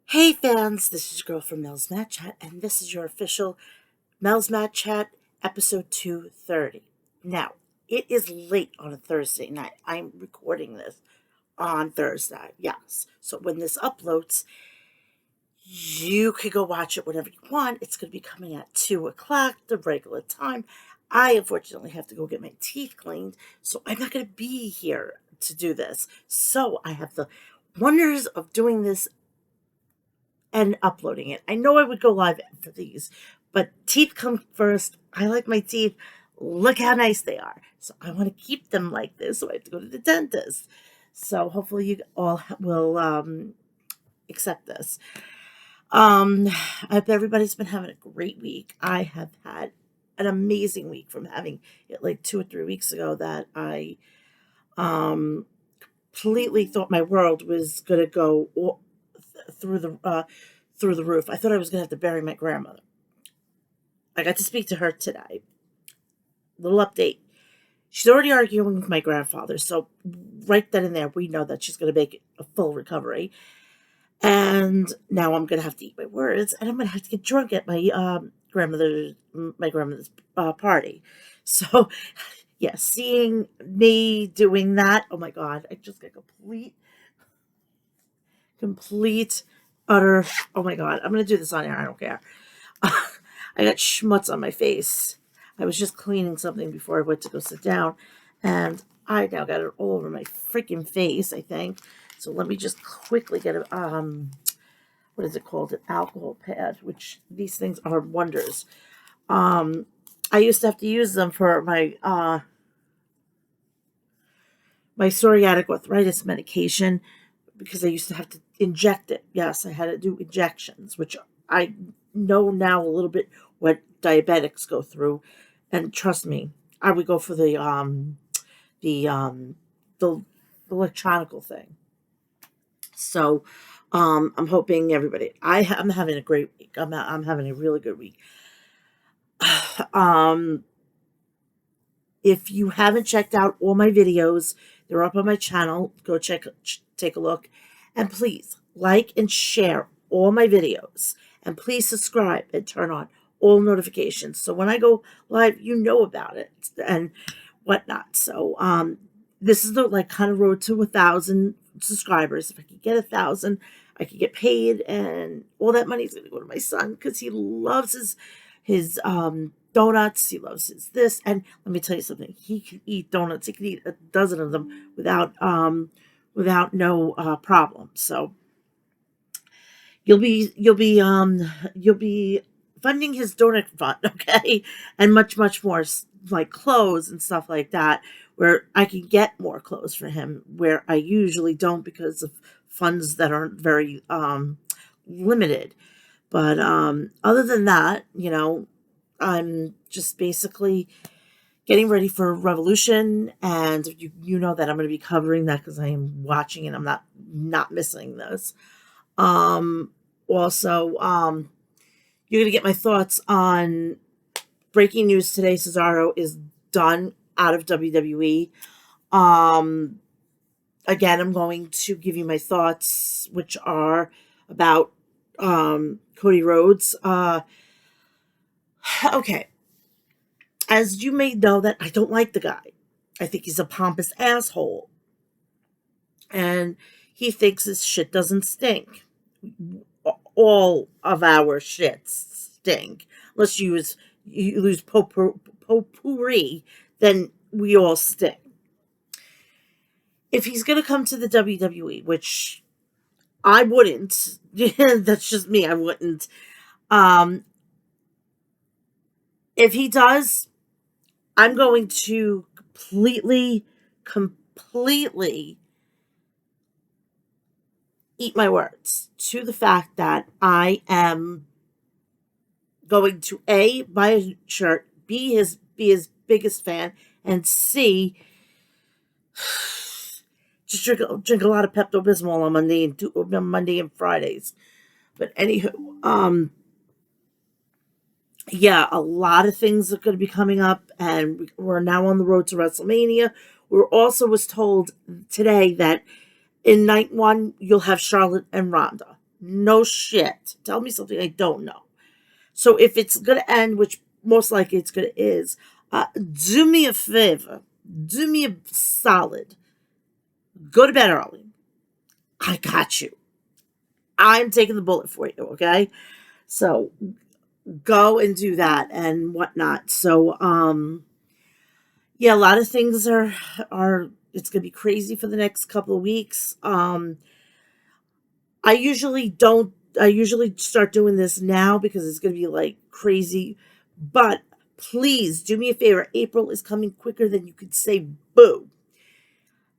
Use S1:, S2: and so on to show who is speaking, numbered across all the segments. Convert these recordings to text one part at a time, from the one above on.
S1: Hey fans, this is your girl from Mel's Mat Chat, and this is your official Mel's Mat Chat episode 230. Now, it is late on a Thursday night. I'm recording this on Thursday, yes. So when this uploads, you could go watch it whenever you want. It's going to be coming at 2 o'clock, the regular time. I unfortunately have to go get my teeth cleaned, so I'm not going to be here to do this. So I have the wonders of doing this and uploading it. I know I would go live for these, but teeth come first. I like my teeth. Look how nice they are. So I want to keep them like this, so I have to go to the dentist. So hopefully you all will accept this. I hope everybody's been having a great week. I have had an amazing week from having it like 2 or 3 weeks ago that I completely thought my world was gonna go through the roof. I thought I was gonna have to bury my grandmother. I got to speak to her today. Little update. She's already arguing with my grandfather, so right then and there, we know that she's gonna make a full recovery. And now I'm gonna have to eat my words, and I'm gonna have to get drunk at my grandmother's party. So, yeah, seeing me doing that, oh my god, I just got complete, utter. Oh my god, I'm gonna do this on air. I don't care. I got schmutz on my face. I was just cleaning something before I went to go sit down, and I now got it all over my freaking face, I think. So let me just quickly get a what is it called? An alcohol pad, which these things are wonders. I used to have to use them for my psoriatic arthritis medication because I used to have to inject it. Yes, I had to do injections, which I know now a little bit what diabetics go through. And trust me, I would go for the the electronical thing. So I'm hoping everybody. I'm having a great week. I'm having a really good week. um, if you haven't checked out all my videos, they're up on my channel. Go take a look, and please like and share all my videos, and please subscribe and turn on all notifications so when I go live, you know about it and whatnot. So this is the like kind of road to 1,000 subscribers. If I could get 1,000, I could get paid, and all that money is going to go to my son because he loves his donuts. He loves his this, and let me tell you something. He can eat donuts. He can eat a dozen of them without no problem. So you'll be funding his donut fund, okay, and much more like clothes and stuff like that, where I can get more clothes for him, where I usually don't because of funds that aren't very limited. But other than that, I'm just basically getting ready for Revolution, and you know that I'm going to be covering that because I am watching and I'm not missing this. Also, you're going to get my thoughts on breaking news today. Cesaro is done out of WWE. Um, Again, I'm going to give you my thoughts, which are about Cody Rhodes. Okay, as you may know, that I don't like the guy. I think he's a pompous asshole, and he thinks his shit doesn't stink. All of our shits stink. Unless you lose potpourri, then we all stink. If he's gonna come to the WWE, which I wouldn't, that's just me, I wouldn't. Um, if he does, I'm going to completely eat my words to the fact that I am going to buy a shirt, be his biggest fan, and C, just drink a lot of Pepto Bismol on Monday and Fridays. But anywho, yeah, a lot of things are going to be coming up, and we're now on the road to WrestleMania. We also was told today that in night one you'll have Charlotte and Ronda. No shit. Tell me something I don't know. So if it's going to end, which most likely it's going to is, do me a favor. Do me a solid. Go to bed early. I got you. I'm taking the bullet for you, okay? So go and do that and whatnot. So yeah, a lot of things are it's gonna be crazy for the next couple of weeks. I usually don't I usually start doing this now because it's gonna be like crazy. But please do me a favor. April is coming quicker than you could say boo.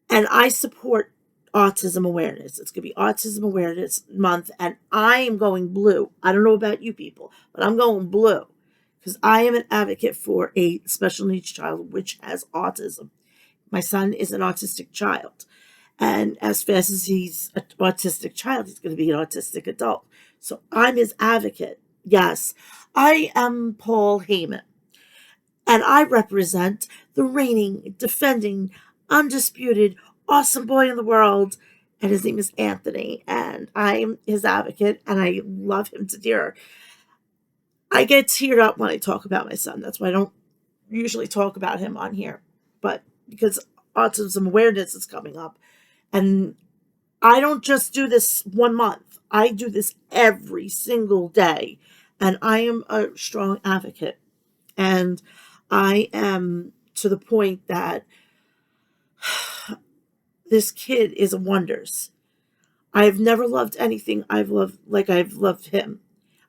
S1: And I support autism awareness. It's going to be Autism Awareness Month, and I am going blue. I don't know about you people, but I'm going blue because I am an advocate for a special needs child which has autism. My son is an autistic child, and as fast as he's an autistic child, he's going to be an autistic adult. So I'm his advocate. Yes, I am Paul Heyman, and I represent the reigning, defending, undisputed, awesome boy in the world. And his name is Anthony, and I'm his advocate, and I love him to dear. I get teared up when I talk about my son. That's why I don't usually talk about him on here. But because autism awareness is coming up, and I don't just do this 1 month, I do this every single day. And I am a strong advocate. And I am to the point that this kid is a wonders. I've never loved anything I've loved like I've loved him.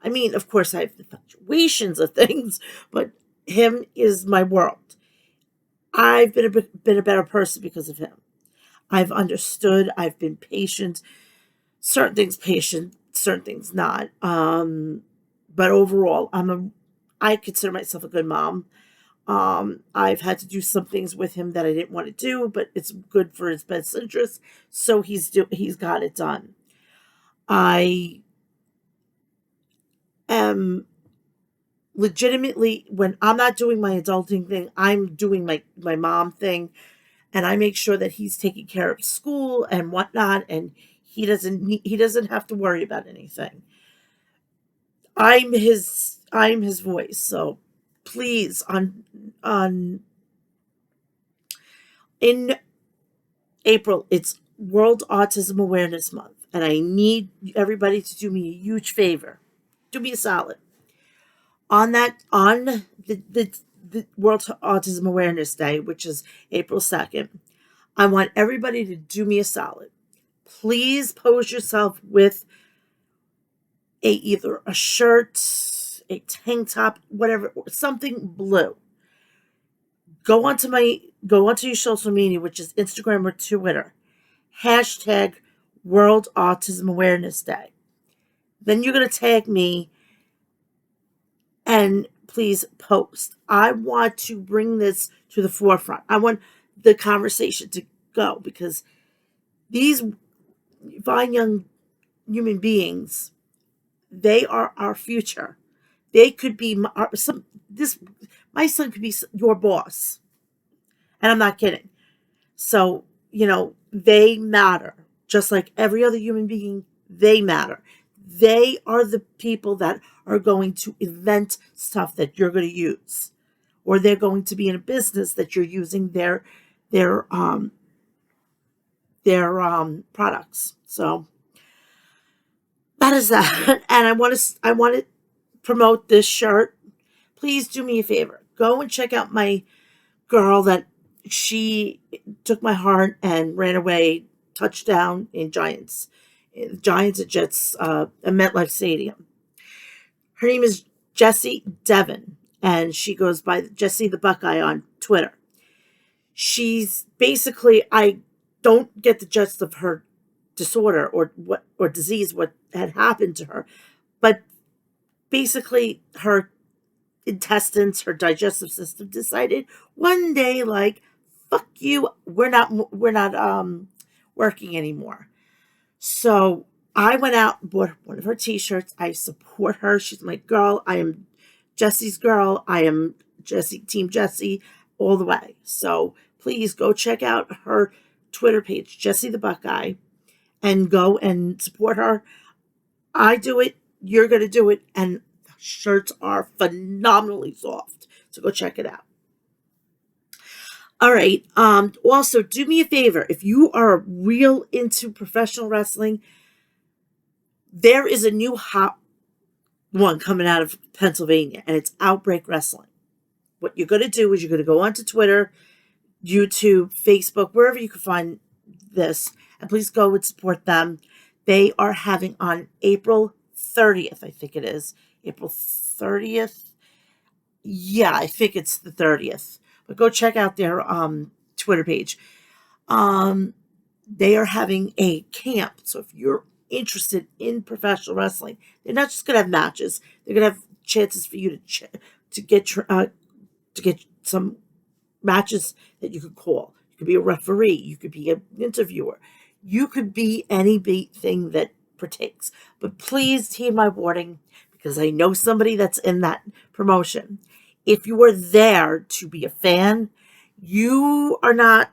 S1: I mean, of course, I have the fluctuations of things, but him is my world. I've been a better person because of him. I've understood. I've been patient. Certain things patient, certain things not. But overall, I consider myself a good mom. I've had to do some things with him that I didn't want to do, but it's good for his best interest. So he's got it done. I am legitimately, when I'm not doing my adulting thing, I'm doing my mom thing, and I make sure that he's taking care of school and whatnot, and he doesn't have to worry about anything. I'm his voice. So please on in April, it's World Autism Awareness Month, and I need everybody to do me a huge favor. Do me a solid. On the World Autism Awareness Day, which is April 2nd, I want everybody to do me a solid. Please pose yourself with either a shirt, a tank top, whatever, something blue. Go onto your social media, which is Instagram or Twitter. Hashtag World Autism Awareness Day. Then you're going to tag me and please post. I want to bring this to the forefront. I want the conversation to go because these fine young human beings, they are our future. They could be my son could be your boss. And I'm not kidding. So, they matter. Just like every other human being, they matter. They are the people that are going to invent stuff that you're going to use. Or they're going to be in a business that you're using their products. So that is that. And I want to promote this shirt. Please do me a favor. Go and check out my girl that she took my heart and ran away, touchdown in Giants at Jets, at MetLife Stadium. Her name is Jessie Devon, and she goes by Jessie the Buckeye on Twitter. She's basically, I don't get the gist of her disorder or disease, what had happened to her, but basically her intestines, her digestive system decided one day, like, fuck you, we're not working anymore. So I went out and bought one of her t-shirts. I support her. She's my girl. I am Jesse's girl. I am Team Jesse all the way. So please go check out her Twitter page, Jessie the Buckeye, and go and support her. I do it, you're going to do it, and the shirts are phenomenally soft. So go check it out. All right. Also, do me a favor. If you are real into professional wrestling, there is a new hot one coming out of Pennsylvania, and it's Outbreak Wrestling. What you're going to do is you're going to go onto Twitter, YouTube, Facebook, wherever you can find this, and please go and support them. They are having on April 30th, I think it is. April 30th. Yeah, I think it's the 30th. But go check out their Twitter page. Um, they are having a camp. So if you're interested in professional wrestling, they're not just going to have matches. They're going to have chances for you to get some matches that you could call. You could be a referee. You could be an interviewer. You could be anything that partakes. But please heed my warning, because I know somebody that's in that promotion. If you are there to be a fan, you are not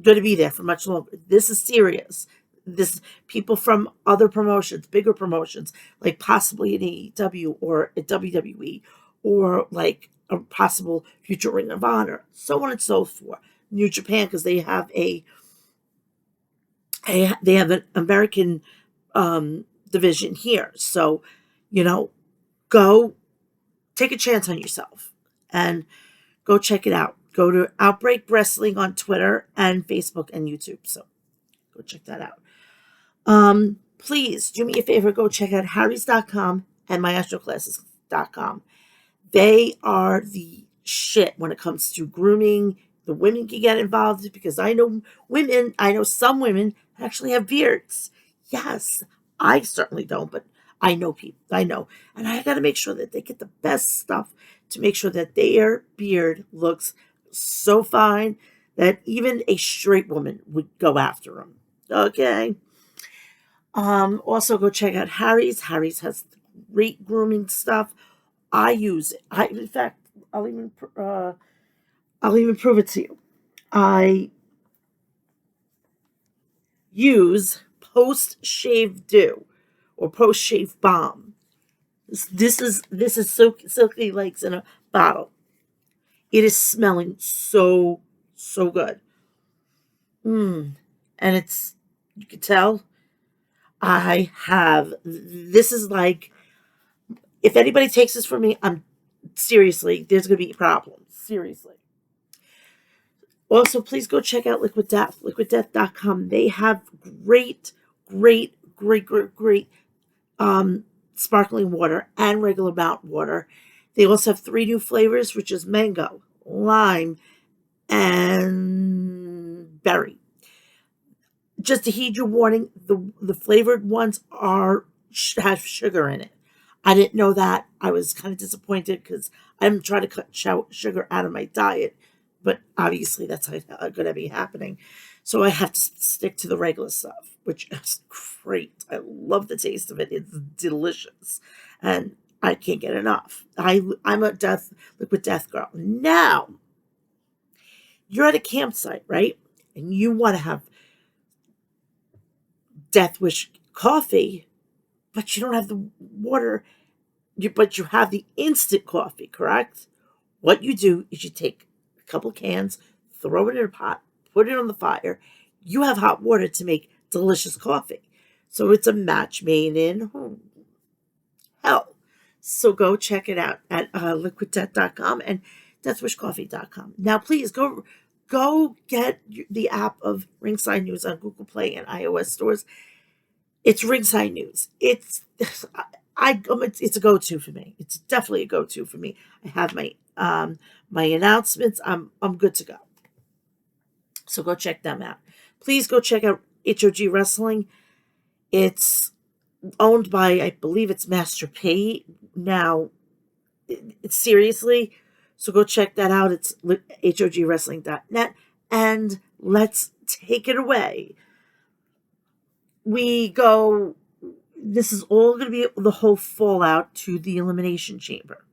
S1: going to be there for much longer. This is serious. This people from other promotions, bigger promotions, like possibly an AEW or a WWE, or like a possible future Ring of Honor, so on and so forth. New Japan, because they have they have an American division here. So, go take a chance on yourself and go check it out. Go to Outbreak Wrestling on Twitter and Facebook and YouTube. So go check that out. Please do me a favor. Go check out harrys.com and maestroclasses.com. They are the shit when it comes to grooming. The women can get involved, because I know some women actually have beards. Yes, I certainly don't, but I know people. I know. And I got to make sure that they get the best stuff to make sure that their beard looks so fine that even a straight woman would go after them. Okay. Also go check out Harry's. Harry's has great grooming stuff. I use it. In fact, I'll even prove it to you. I use post shave dew or post shave balm. This is silky lakes in a bottle. It is smelling so good. And it's, you can tell I have, this is like, if anybody takes this from me, seriously, there's going to be problems. Seriously. Also, please go check out Liquid Death, liquiddeath.com. They have great, great, great, great, great sparkling water and regular mountain water. They also have 3 new flavors, which is mango, lime, and berry. Just to heed your warning, the flavored ones have sugar in it. I didn't know that. I was kind of disappointed, because I'm trying to cut sugar out of my diet, but obviously that's not going to be happening. So I have to stick to the regular stuff, which is great. I love the taste of it. It's delicious, and I can't get enough. I'm a liquid death girl. Now, you're at a campsite, right? And you want to have Death Wish coffee, but you don't have the water, but you have the instant coffee, correct? What you do is you take a couple cans, throw it in a pot, put it on the fire. You have hot water to make delicious coffee. So it's a match made in hell. So go check it out at liquiddeath.com and deathwishcoffee.com. Now, please go get the app of Ringside News on Google Play and iOS stores. It's Ringside News. It's a go-to for me. It's definitely a go-to for me. I have my announcements. I'm good to go. So go check them out. Please go check out HOG Wrestling. It's owned by, I believe it's Master P. Now, it's seriously. So go check that out. It's hogwrestling.net. And let's take it away. This is all going to be the whole fallout to the Elimination Chamber.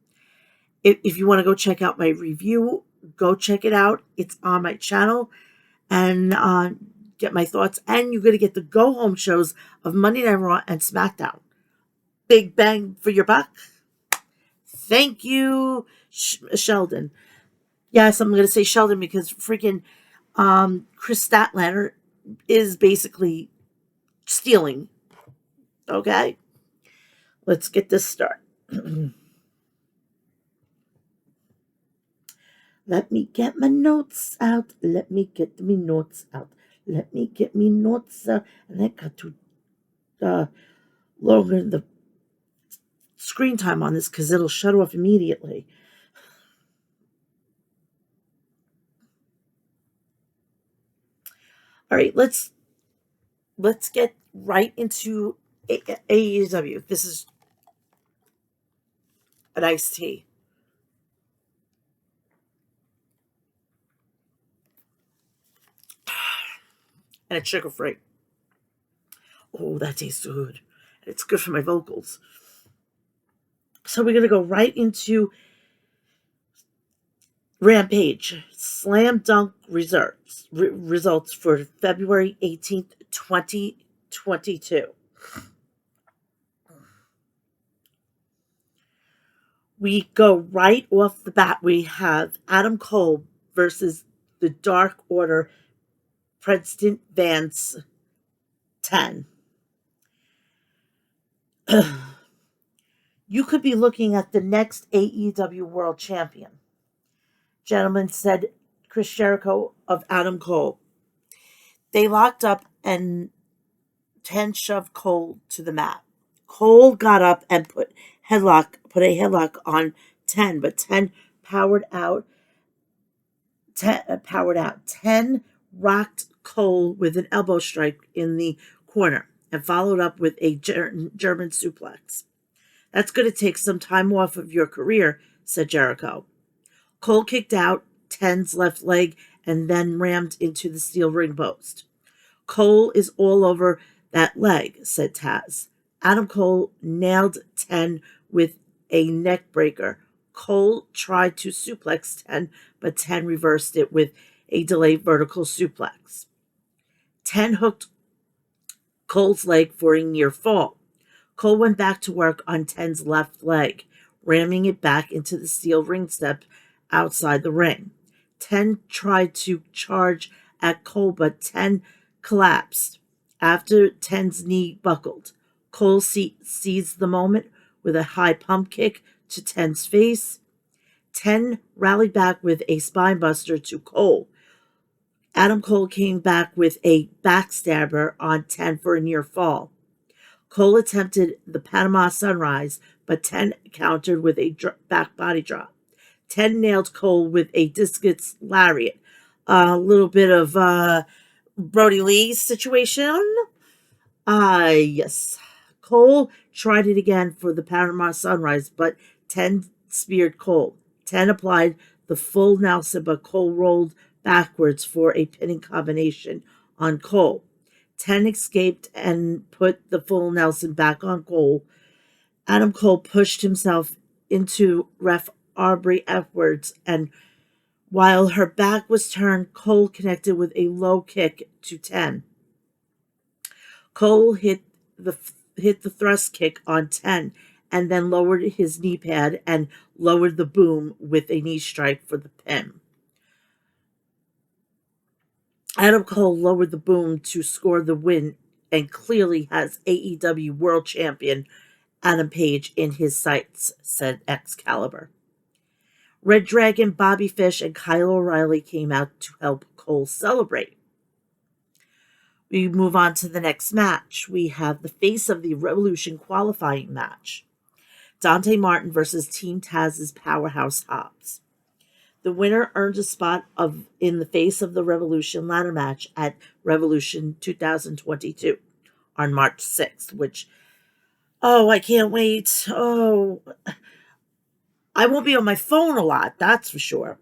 S1: If you want to go check out my review, go check it out. It's on my channel, and get my thoughts. And you're going to get the go-home shows of Monday Night Raw and SmackDown. big bang for your buck. Thank you, Sheldon. Yes, I'm going to say Sheldon because freaking Chris Statlander is basically stealing. Okay, let's get this started. Let me get my notes out. Let me get me notes out. Let me get me notes out. And I got to longer the screen time on this because it'll shut off immediately. All right, let's get right into AEW. This is an iced tea. And it's sugar free. Oh, that tastes good. It's good for my vocals. So we're going to go right into Rampage. Slam Dunk results for February 18th, 2022. We go right off the bat. We have Adam Cole versus the Dark Order, President Vance 10. You could be looking at the next AEW World Champion. Gentlemen, said Chris Jericho of Adam Cole. They locked up and 10 shoved Cole to the mat. Cole got up and put a headlock on 10, but 10 powered out. 10 rocked Cole with an elbow strike in the corner and followed up with a German suplex. That's going to take some time off of your career, said Jericho. Cole kicked out 10's left leg and then rammed into the steel ring post. Cole is all over that leg, said Taz. Adam Cole nailed 10 with a neck breaker. Cole tried to suplex 10, but 10 reversed it with a delayed vertical suplex. 10 hooked Cole's leg for a near fall. Cole went back to work on 10's left leg, ramming it back into the steel ring step outside the ring. 10 tried to charge at Cole, but 10 collapsed after 10's knee buckled. Cole seized the moment with a high pump kick to 10's face. 10 rallied back with a spinebuster to Cole. Adam Cole came back with a backstabber on 10 for a near fall. Cole attempted the Panama Sunrise, but 10 countered with a back body drop. 10 nailed Cole with a discus lariat. A little bit of Brody Lee situation. Yes. Cole tried it again for the Panama Sunrise, but 10 speared Cole. 10 applied the full Nelson, but Cole rolled backwards for a pinning combination on Cole. 10 escaped and put the full Nelson back on Cole. Adam Cole pushed himself into ref Aubrey Edwards, and while her back was turned, Cole connected with a low kick to 10. Cole hit the thrust kick on 10 and then lowered his knee pad and lowered the boom with a knee strike for the pin. Adam Cole lowered the boom to score the win and clearly has AEW World Champion Adam Page in his sights, said Excalibur. Red Dragon, Bobby Fish, and Kyle O'Reilly came out to help Cole celebrate. We move on to the next match. We have the Face of the Revolution qualifying match. Dante Martin versus Team Taz's Powerhouse Hobbs. The winner earns a spot in the Face of the Revolution ladder match at Revolution 2022 on March 6th, which, I can't wait. I won't be on my phone a lot, that's for sure.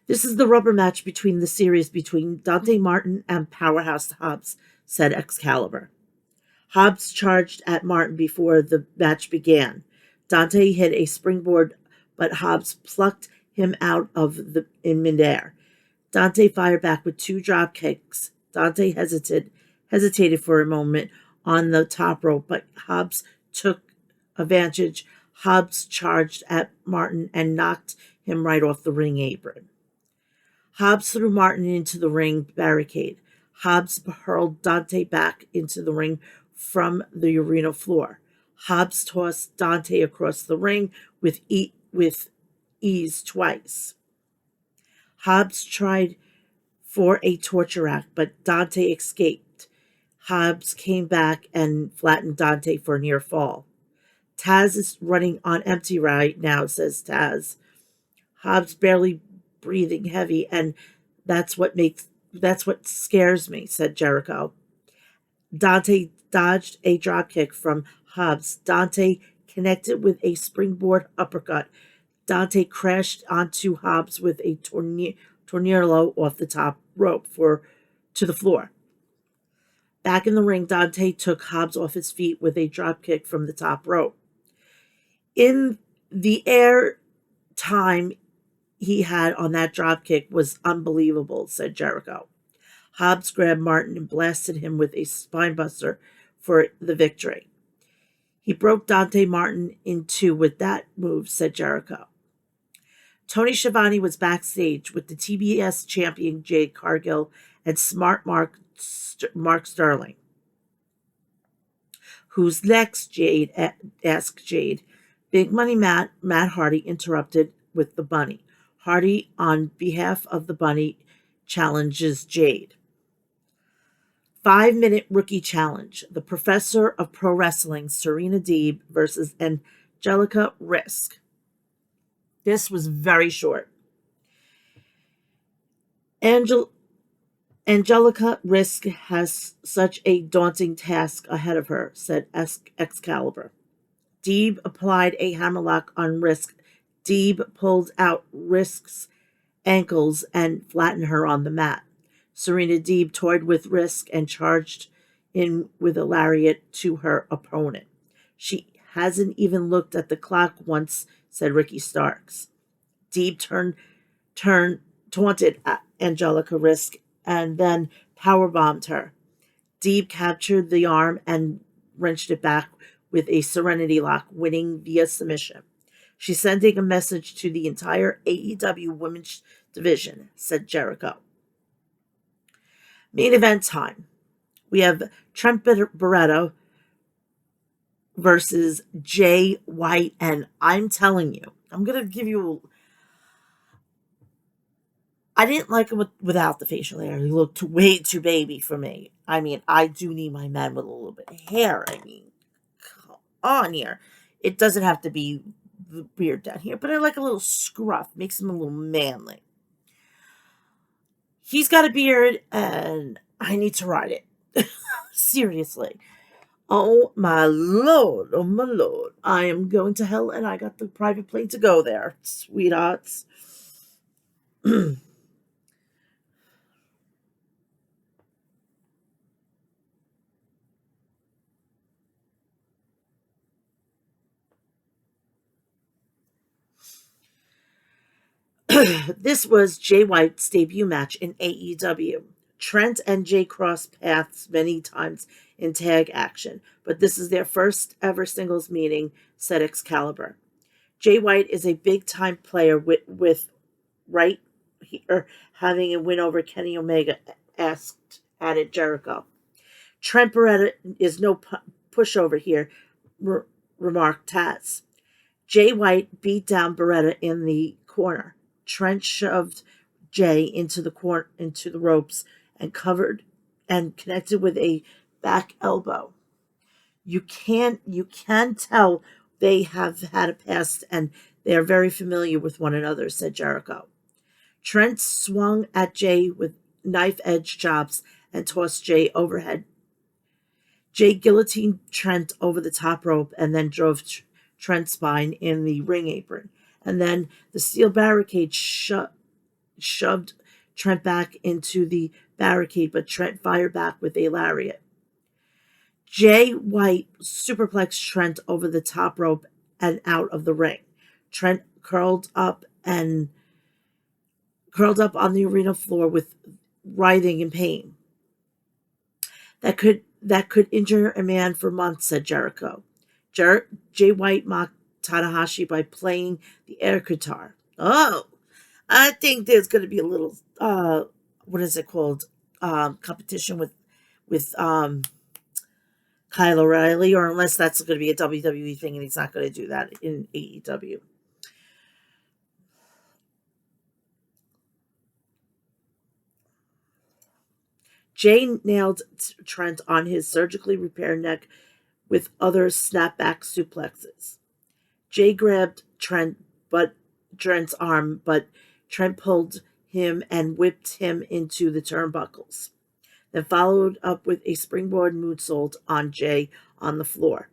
S1: This is the rubber match between the series between Dante Martin and Powerhouse Hobbs, said Excalibur. Hobbs charged at Martin before the match began. Dante hit a springboard, but Hobbs plucked him out in midair. Dante fired back with 2 drop kicks. Dante hesitated for a moment, on the top rope, but Hobbs took advantage. Hobbs charged at Martin and knocked him right off the ring apron. Hobbs threw Martin into the ring barricade. Hobbs hurled Dante back into the ring from the arena floor. Hobbs tossed Dante across the ring with ease twice. Hobbs tried for a torture act, but Dante escaped. Hobbs came back and flattened Dante for a near fall. Taz is running on empty right now, says Taz. Hobbs barely breathing heavy, and that's what scares me, said Jericho. Dante dodged a dropkick from Hobbs. Dante connected with a springboard uppercut. Dante crashed onto Hobbs with a tornado off the top rope to the floor. Back in the ring, Dante took Hobbs off his feet with a dropkick from the top rope. In the air time he had on that dropkick was unbelievable, said Jericho. Hobbs grabbed Martin and blasted him with a spinebuster for the victory. He broke Dante Martin in two with that move, said Jericho. Tony Schiavone was backstage with the TBS champion Jade Cargill and smart Mark Sterling. Who's next, Jade? Asked Jade. Big Money Matt Hardy interrupted with the bunny. Hardy, on behalf of the bunny, challenges Jade. 5-minute rookie challenge. The professor of pro wrestling, Serena Deeb versus Angelica Risk. This was very short. Angelica Risk has such a daunting task ahead of her, said Excalibur. Deeb applied a hammerlock on Risk. Deeb pulled out Risk's ankles and flattened her on the mat. Serena Deeb toyed with Risk and charged in with a lariat to her opponent. She hasn't even looked at the clock once, said Ricky Starks. Deeb taunted Angelica Risk and then powerbombed her. Deeb captured the arm and wrenched it back with a Serenity Lock, winning via submission. She's sending a message to the entire AEW women's division, said Jericho. Main event time. We have Trent Beretta versus Jay White, and I'm telling you, I'm going to give you... I didn't like him without the facial hair. He looked way too baby for me. I mean, I do need my men with a little bit of hair. I mean, come on here. It doesn't have to be the beard down here, but I like a little scruff. Makes him a little manly. He's got a beard, and I need to ride it. Seriously. Oh, my Lord. Oh, my Lord. I am going to hell, and I got the private plane to go there, sweethearts. This was Jay White's debut match in AEW. Trent and Jay crossed paths many times in tag action, but this is their first ever singles meeting, said Excalibur. Jay White is a big-time player with right here having a win over Kenny Omega, added Jericho. Trent Beretta is no pushover here, remarked Taz. Jay White beat down Beretta in the corner. Trent shoved Jay into the ropes and connected with a back elbow. You can tell they have had a past and they are very familiar with one another, said Jericho. Trent swung at Jay with knife edge chops and tossed Jay overhead. Jay guillotined Trent over the top rope and then drove Trent's spine in the ring apron. And then the steel barricade shoved Trent back into the barricade, but Trent fired back with a lariat. Jay White superplexed Trent over the top rope and out of the ring. Trent curled up on the arena floor with writhing in pain. that could injure a man for months, said Jericho. Jay White mocked Tanahashi by playing the air guitar. Oh, I think there's going to be a little, what is it called? Competition with Kyle O'Reilly, or unless that's going to be a WWE thing and he's not going to do that in AEW. Jay nailed Trent on his surgically repaired neck with other snapback suplexes. Jay grabbed Trent's arm, but Trent pulled him and whipped him into the turnbuckles. Then followed up with a springboard moonsault on Jay on the floor.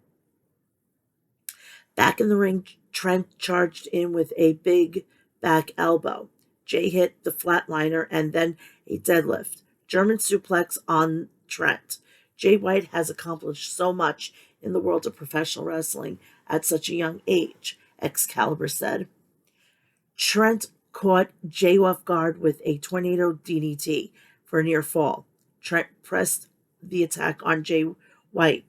S1: Back in the ring, Trent charged in with a big back elbow. Jay hit the flatliner and then a deadlift. German suplex on Trent. Jay White has accomplished so much in the world of professional wrestling at such a young age, Excalibur said. Trent caught Jay off guard with a tornado DDT for a near fall. Trent pressed the attack on Jay White.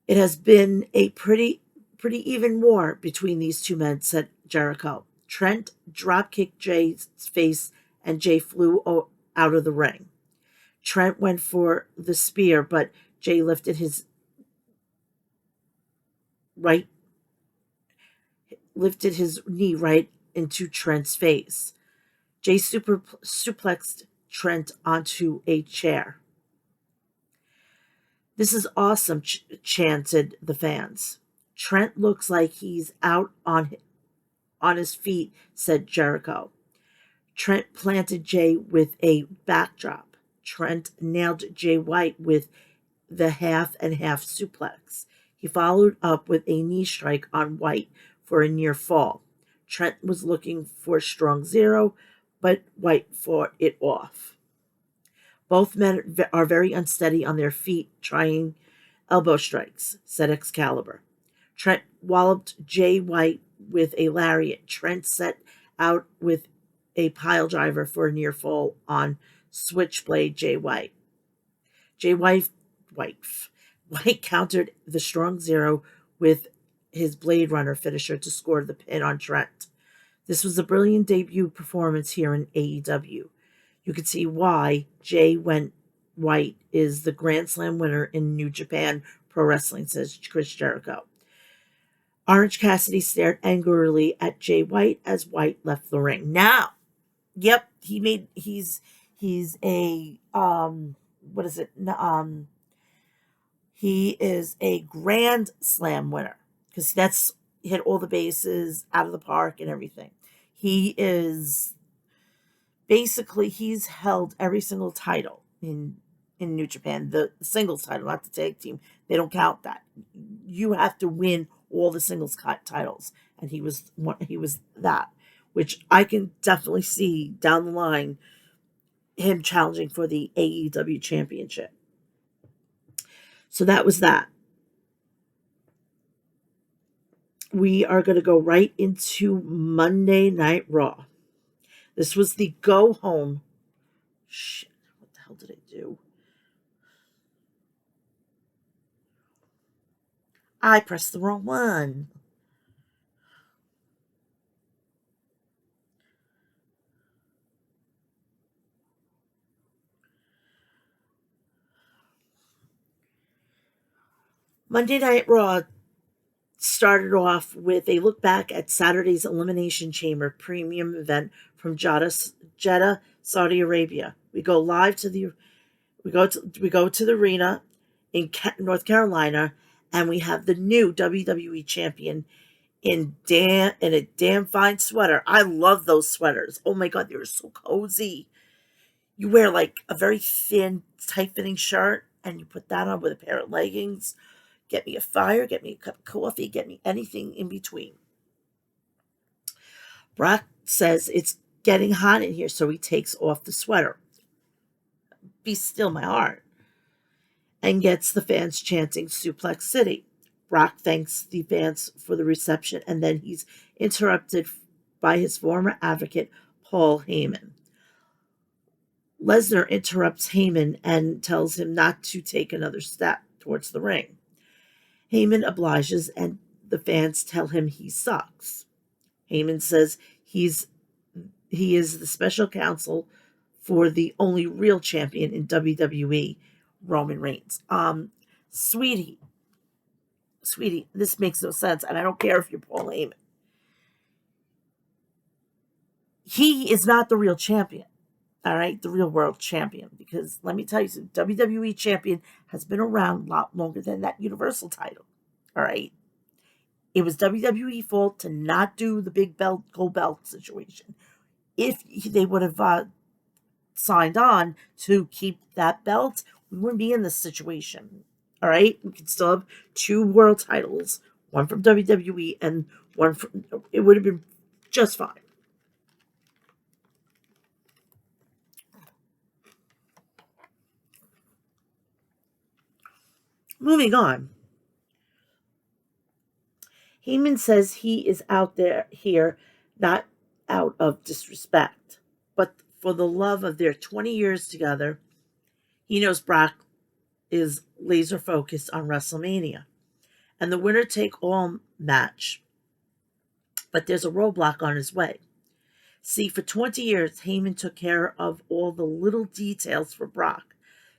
S1: It has been a pretty even war between these two men, said Jericho. Trent dropkicked Jay's face and Jay flew out of the ring. Trent went for the spear, but Jay right lifted his knee right into Trent's face. Jay suplexed Trent onto a chair. This is awesome, chanted the fans. Trent looks like he's out on his feet, said Jericho. Trent planted Jay with a backdrop. Trent nailed Jay White with the half and half suplex. He followed up with a knee strike on White for a near fall. Trent was looking for a strong zero, but White fought it off. Both men are very unsteady on their feet, trying elbow strikes, said Excalibur. Trent walloped Jay White with a lariat. Trent set out with a pile driver for a near fall on Switchblade Jay White. Jay White countered the strong zero with his Blade Runner finisher to score the pin on Trent. This was a brilliant debut performance here in AEW. You could see why Jay White is the Grand Slam winner in New Japan Pro Wrestling, says Chris Jericho. Orange Cassidy stared angrily at Jay White as White left the ring. Now, yep, he's a what is it? He is a Grand Slam winner because that's hit all the bases out of the park and everything. He is basically he's held every single title in New Japan, the singles title, not the tag team. They don't count that. You have to win all the singles titles, and he was that, which I can definitely see down the line him challenging for the AEW championship. So that was that. We are going to go right into Monday Night Raw. This was the go home. Shit, what the hell did I do? I pressed the wrong one. Monday Night Raw started off with a look back at Saturday's Elimination Chamber premium event from Jeddah, Saudi Arabia. We go to the arena in North Carolina, and we have the new WWE champion in a damn fine sweater. I love those sweaters. Oh my god, they're so cozy. You wear like a very thin, tight fitting shirt, and you put that on with a pair of leggings. Get me a fire, get me a cup of coffee, get me anything in between. Brock says it's getting hot in here, so he takes off the sweater. Be still, my heart. And gets the fans chanting Suplex City. Brock thanks the fans for the reception, and then he's interrupted by his former advocate, Paul Heyman. Lesnar interrupts Heyman and tells him not to take another step towards the ring. Heyman obliges and the fans tell him he sucks. Heyman says he is the special counsel for the only real champion in WWE, Roman Reigns. Sweetie, sweetie, this makes no sense, and I don't care if you're Paul Heyman. He is not the real champion. All right, the real world champion. Because let me tell you, WWE champion has been around a lot longer than that Universal title. All right, it was WWE fault to not do the big belt, gold belt situation. If they would have signed on to keep that belt, we wouldn't be in this situation. All right, we could still have two world titles, one from WWE and one from. It would have been just fine. Moving on. Heyman says he is out there here not out of disrespect, but for the love of their 20 years together. He knows Brock is laser focused on WrestleMania and the winner take all match, but there's a roadblock on his way. See, for 20 years, Heyman took care of all the little details for Brock,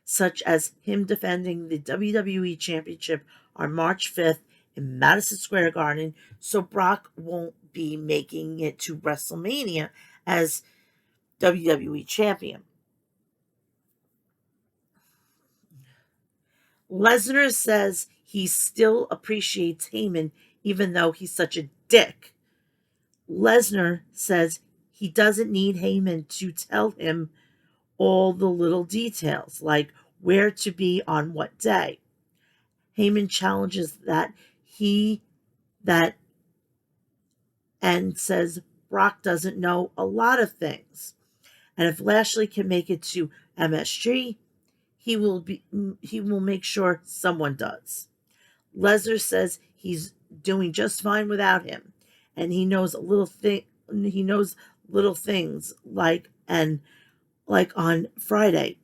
S1: such as him defending the WWE Championship on March 5th in Madison Square Garden, so Brock won't be making it to WrestleMania as WWE Champion. Lesnar says he still appreciates Heyman even though he's such a dick. Lesnar says he doesn't need Heyman to tell him all the little details, like where to be on what day. Heyman challenges that and says Brock doesn't know a lot of things. And if Lashley can make it to MSG, he will make sure someone does. Lesnar says he's doing just fine without him, and he knows little things like on Friday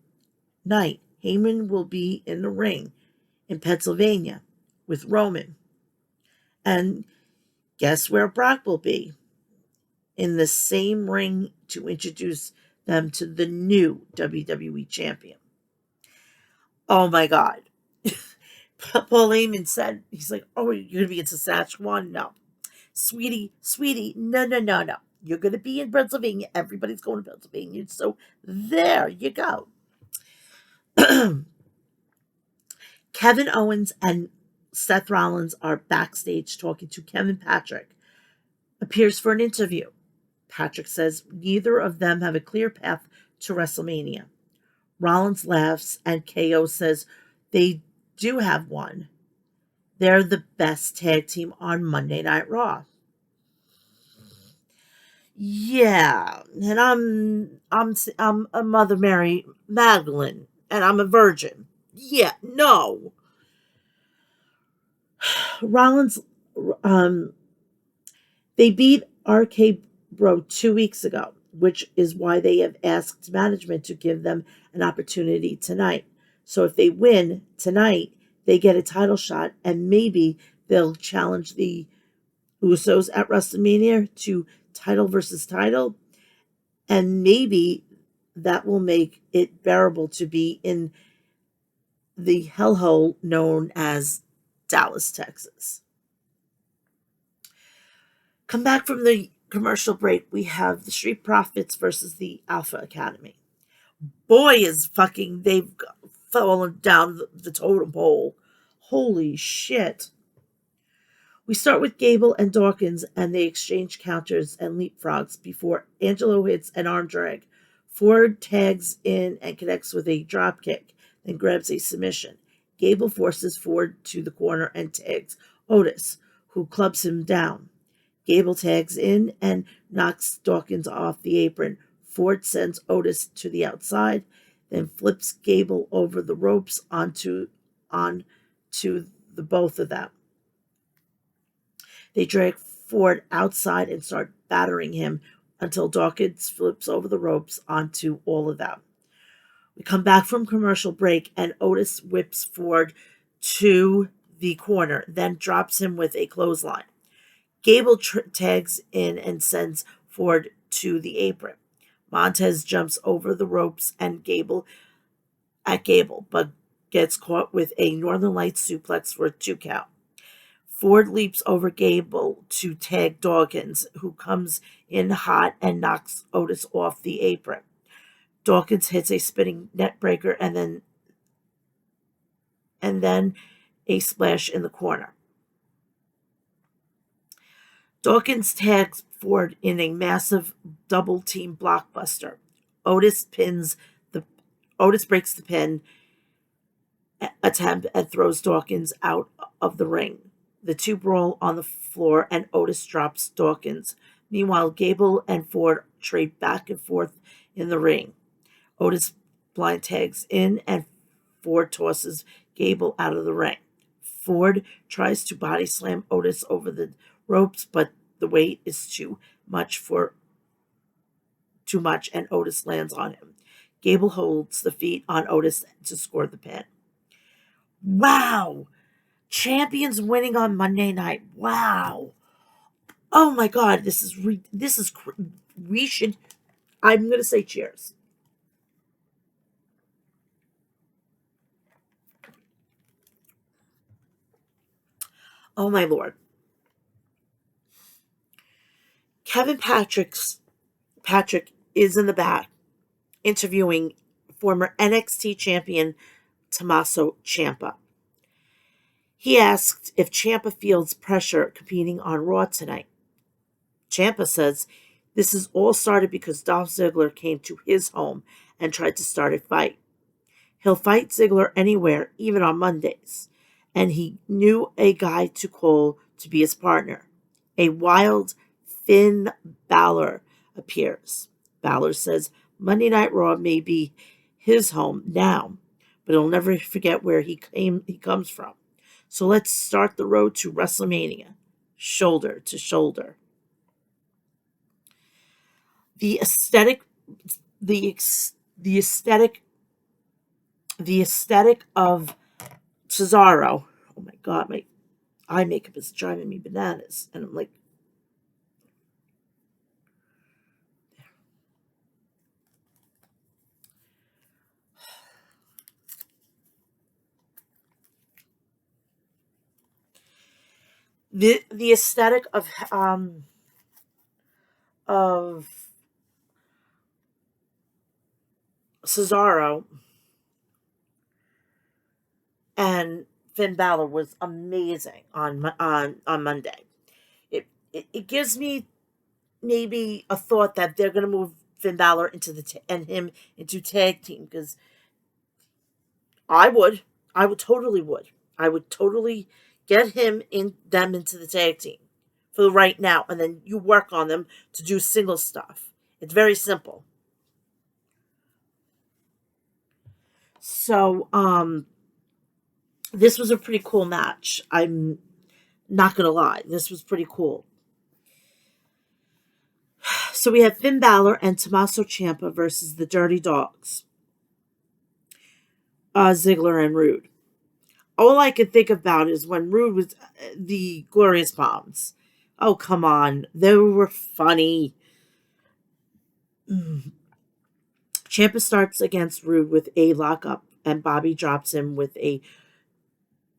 S1: night, Heyman will be in the ring in Pennsylvania with Roman. And guess where Brock will be? In the same ring to introduce them to the new WWE champion. Oh my God. Paul Heyman said, he's like, oh, you're going to be in Saskatchewan? No. Sweetie, no. You're going to be in Pennsylvania. Everybody's going to Pennsylvania. So there you go. Kevin Owens and Seth Rollins are backstage talking to Kevin Patrick. Appears for an interview. Patrick says neither of them have a clear path to WrestleMania. Rollins laughs and KO says they do have one. They're the best tag team on Monday Night Raw. Yeah, and I'm a Mother Mary Magdalene, and I'm a virgin. Yeah, no. Rollins, um, they beat RK Bro 2 weeks ago, which is why they have asked management to give them an opportunity tonight. So if they win tonight, they get a title shot, and maybe they'll challenge the Usos at WrestleMania to title versus title, and maybe that will make it bearable to be in the hellhole known as Dallas, Texas. Come back from the commercial break. We have the Street Profits versus the Alpha Academy. Boy, is fucking they've fallen down the totem pole. Holy shit. We start with Gable and Dawkins, and they exchange counters and leapfrogs before Angelo hits an arm drag. Ford tags in and connects with a dropkick, then grabs a submission. Gable forces Ford to the corner and tags Otis, who clubs him down. Gable tags in and knocks Dawkins off the apron. Ford sends Otis to the outside, then flips Gable over the ropes onto the both of them. They drag Ford outside and start battering him until Dawkins flips over the ropes onto all of them. We come back from commercial break, and Otis whips Ford to the corner, then drops him with a clothesline. Gable tags in and sends Ford to the apron. Montez jumps over the ropes and Gable, but gets caught with a Northern Lights suplex for a 2 count. Ford leaps over Gable to tag Dawkins, who comes in hot and knocks Otis off the apron. Dawkins hits a spinning net breaker and then a splash in the corner. Dawkins tags Ford in a massive double team blockbuster. Otis the Otis breaks the pin attempt and throws Dawkins out of the ring. The two brawl on the floor and Otis drops Dawkins. Meanwhile, Gable and Ford trade back and forth in the ring. Otis blind tags in and Ford tosses Gable out of the ring. Ford tries to body slam Otis over the ropes, but the weight is too much and Otis lands on him. Gable holds the feet on Otis to score the pin. Wow! Champions winning on Monday night. Wow! Oh my God! We should. I'm gonna say cheers. Oh my Lord! Patrick is in the back interviewing former NXT champion Tommaso Ciampa. He asked if Ciampa feels pressure competing on Raw tonight. Ciampa says this is all started because Dolph Ziggler came to his home and tried to start a fight. He'll fight Ziggler anywhere, even on Mondays. And he knew a guy to call to be his partner. A wild Finn Balor appears. Balor says Monday Night Raw may be his home now, but he'll never forget where he comes from. So let's start the road to WrestleMania, shoulder to shoulder. The aesthetic of Cesaro. Oh my God, my eye makeup is driving me bananas, and I'm like, the aesthetic of Cesaro and Finn Balor was amazing on Monday. It gives me maybe a thought that they're going to move Finn Balor and him into tag team, because I would I would totally get him in them into the tag team for the right now, and then you work on them to do single stuff. It's very simple. So, this was a pretty cool match. I'm not gonna lie, this was pretty cool. So we have Finn Balor and Tommaso Ciampa versus the Dirty Dogs, Ziggler and Rude. All I could think about is when Rude was the Glorious Bombs. Oh, come on. They were funny. Ciampa starts against Rude with a lockup, and Bobby drops him with a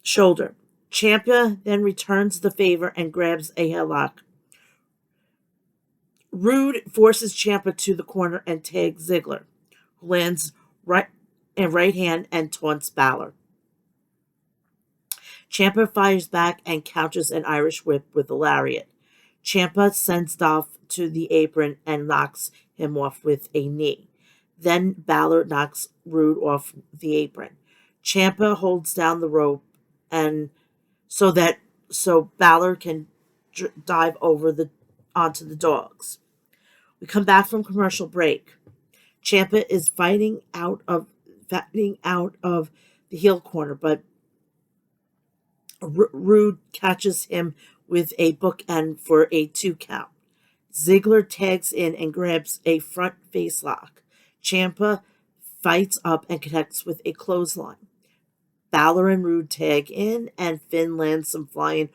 S1: shoulder. Ciampa then returns the favor and grabs a headlock. Rude forces Ciampa to the corner and tags Ziggler, who lands right hand and taunts Balor. Ciampa fires back and counters an Irish whip with a lariat. Ciampa sends Dolph to the apron and knocks him off with a knee. Then Balor knocks Rude off the apron. Ciampa holds down the rope and so Balor can dive onto the dogs. We come back from commercial break. Ciampa is fighting out of the heel corner, but Rude catches him with a bookend for a 2 count. Ziggler tags in and grabs a front face lock. Ciampa fights up and connects with a clothesline. Balor and Rude tag in, and Finn lands some flying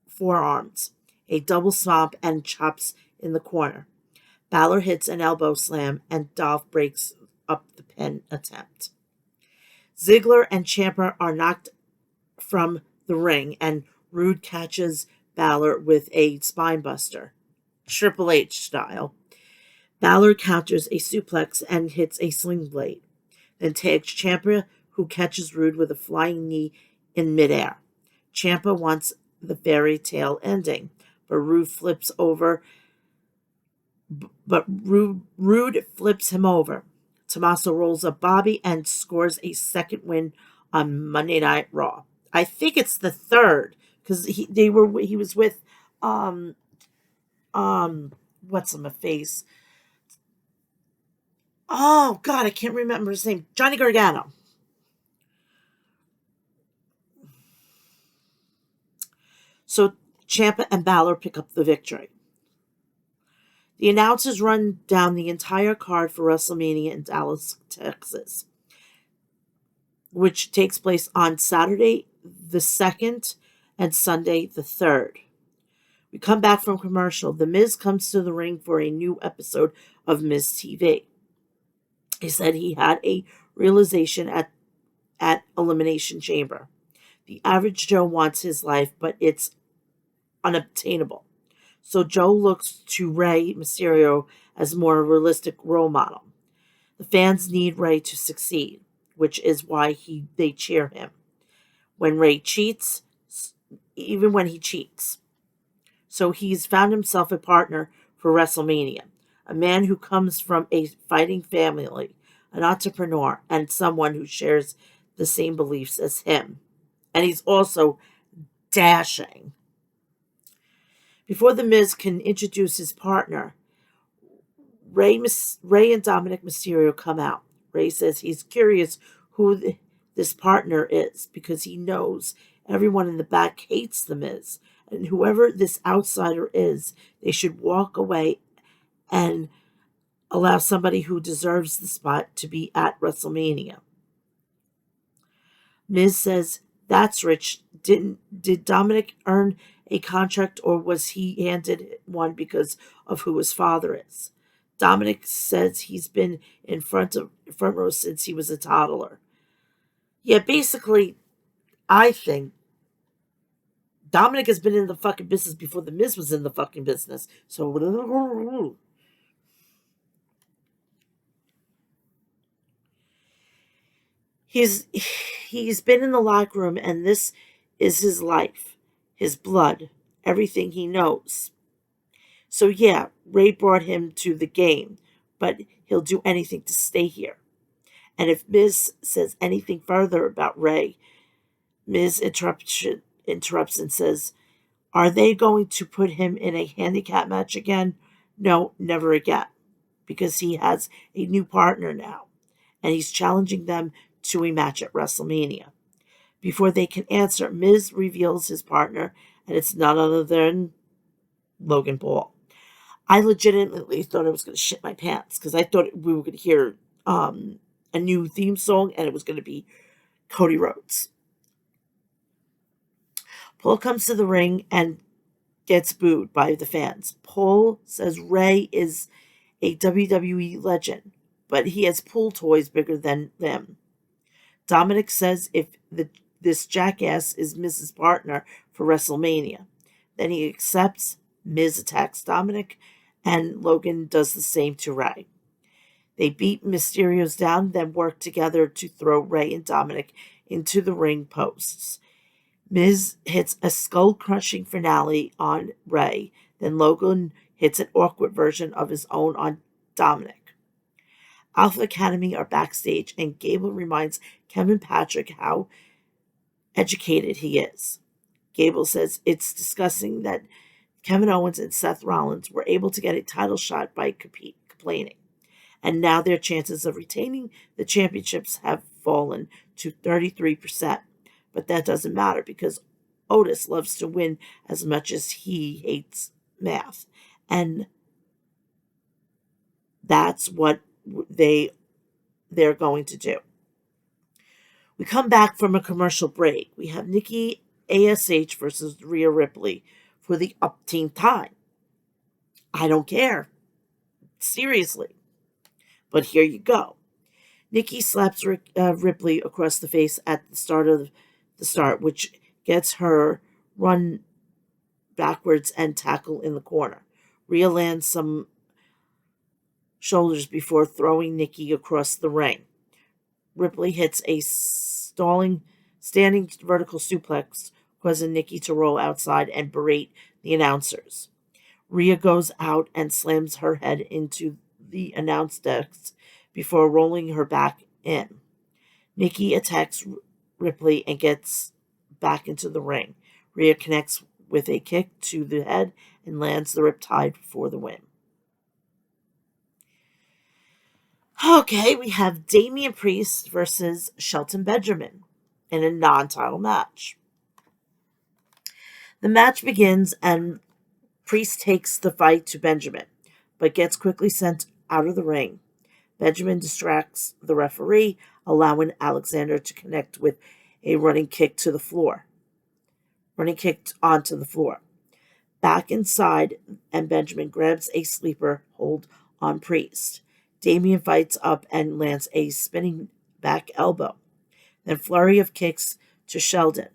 S1: forearms, a double stomp, and chops in the corner. Balor hits an elbow slam, and Dolph breaks up the pin attempt. Ziggler and Ciampa are knocked from the ring, and Rude catches Balor with a spinebuster, Triple H style. Balor counters a suplex and hits a sling blade, then tags Ciampa, who catches Rude with a flying knee in midair. Ciampa wants the fairy tale ending, but Rude flips him over. Tommaso rolls up Bobby and scores a second win on Monday Night Raw. I think it's the third because he was with um what's on my face? Oh God, I can't remember his name. Johnny Gargano. So Ciampa and Balor pick up the victory. The announcers run down the entire card for WrestleMania in Dallas, Texas, which takes place on Saturday the 2nd and Sunday the 3rd. We come back from commercial. The Miz comes to the ring for a new episode of Miz TV. He said he had a realization at Elimination Chamber. The average Joe wants his life, but it's unobtainable. So Joe looks to Rey Mysterio as more a realistic role model. The fans need Rey to succeed, which is why they cheer him. When Rey cheats, even when he cheats. So he's found himself a partner for WrestleMania, a man who comes from a fighting family, an entrepreneur, and someone who shares the same beliefs as him. And he's also dashing. Before The Miz can introduce his partner, Rey and Dominic Mysterio come out. Rey says he's curious who this partner is because he knows everyone in the back hates The Miz. And whoever this outsider is, they should walk away and allow somebody who deserves the spot to be at WrestleMania. Miz says, "That's rich. Did Dominic earn a contract or was he handed one because of who his father is?" Dominic says he's been in front row since he was a toddler. Yeah, basically, I think Dominic has been in the fucking business before The Miz was in the fucking business. So he's been in the locker room, and this is his life, his blood, everything he knows. So yeah, Rey brought him to the game, but he'll do anything to stay here. And if Miz says anything further about Rey, Miz interrupts and says, "Are they going to put him in a handicap match again?" "No, never again, because he has a new partner now, and he's challenging them to a match at WrestleMania." Before they can answer, Miz reveals his partner, and it's none other than Logan Paul. I legitimately thought I was going to shit my pants because I thought we were going to hear a new theme song, and it was going to be Cody Rhodes. Paul comes to the ring and gets booed by the fans. Paul says Rey is a WWE legend, but he has pool toys bigger than them. Dominic says if this jackass is Miz's partner for WrestleMania. Then he accepts. Miz attacks Dominic, and Logan does the same to Rey. They beat Mysterio's down, then work together to throw Rey and Dominic into the ring posts. Miz hits a skull-crushing finale on Rey, then Logan hits an awkward version of his own on Dominic. Alpha Academy are backstage, and Gable reminds Kevin Patrick how educated he is. Gable says it's disgusting that Kevin Owens and Seth Rollins were able to get a title shot by complaining, and now their chances of retaining the championships have fallen to 33%. But that doesn't matter because Otis loves to win as much as he hates math, and that's what they're going to do. We come back from a commercial break. We have Nikki ASH versus Rhea Ripley for the upteenth time. I don't care. Seriously. But here you go. Nikki slaps Ripley across the face at the start, which gets her run backwards and tackle in the corner. Rhea lands some shoulders before throwing Nikki across the ring. Ripley hits a standing vertical suplex, causing Nikki to roll outside and berate the announcers. Rhea goes out and slams her head into the announce desk before rolling her back in. Nikki attacks Ripley and gets back into the ring. Rhea connects with a kick to the head and lands the Riptide for the win. Okay, we have Damian Priest versus Shelton Benjamin in a non-title match. The match begins and Priest takes the fight to Benjamin, but gets quickly sent out of the ring. Benjamin distracts the referee, allowing Alexander to connect with a running kick onto the floor. Back inside, and Benjamin grabs a sleeper hold on Priest. Damian fights up and lands a spinning back elbow. Then flurry of kicks to Shelton.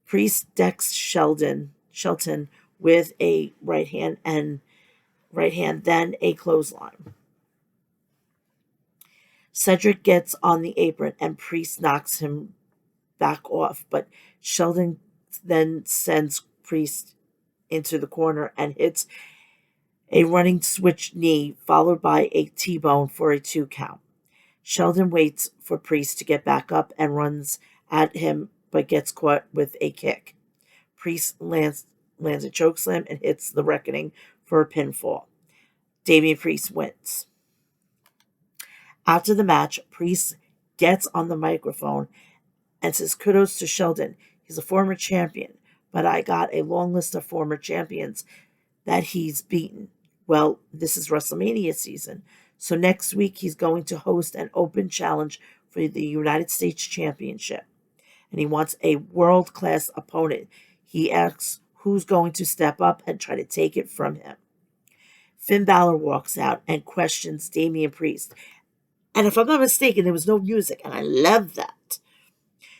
S1: Priest decks Shelton with a right hand, then a clothesline. Cedric gets on the apron and Priest knocks him back off, but Shelton then sends Priest into the corner and hits a running switch knee followed by a T-bone for a 2 count. Shelton waits for Priest to get back up and runs at him but gets caught with a kick. Priest lands a chokeslam and hits the Reckoning for a pinfall. Damian Priest wins. After the match, Priest gets on the microphone and says kudos to Shelton. He's a former champion, but I got a long list of former champions that he's beaten. Well, this is WrestleMania season, so next week he's going to host an open challenge for the United States Championship, and he wants a world-class opponent. He asks who's going to step up and try to take it from him. Finn Balor walks out and questions Damian Priest. And if I'm not mistaken, there was no music, and I love that.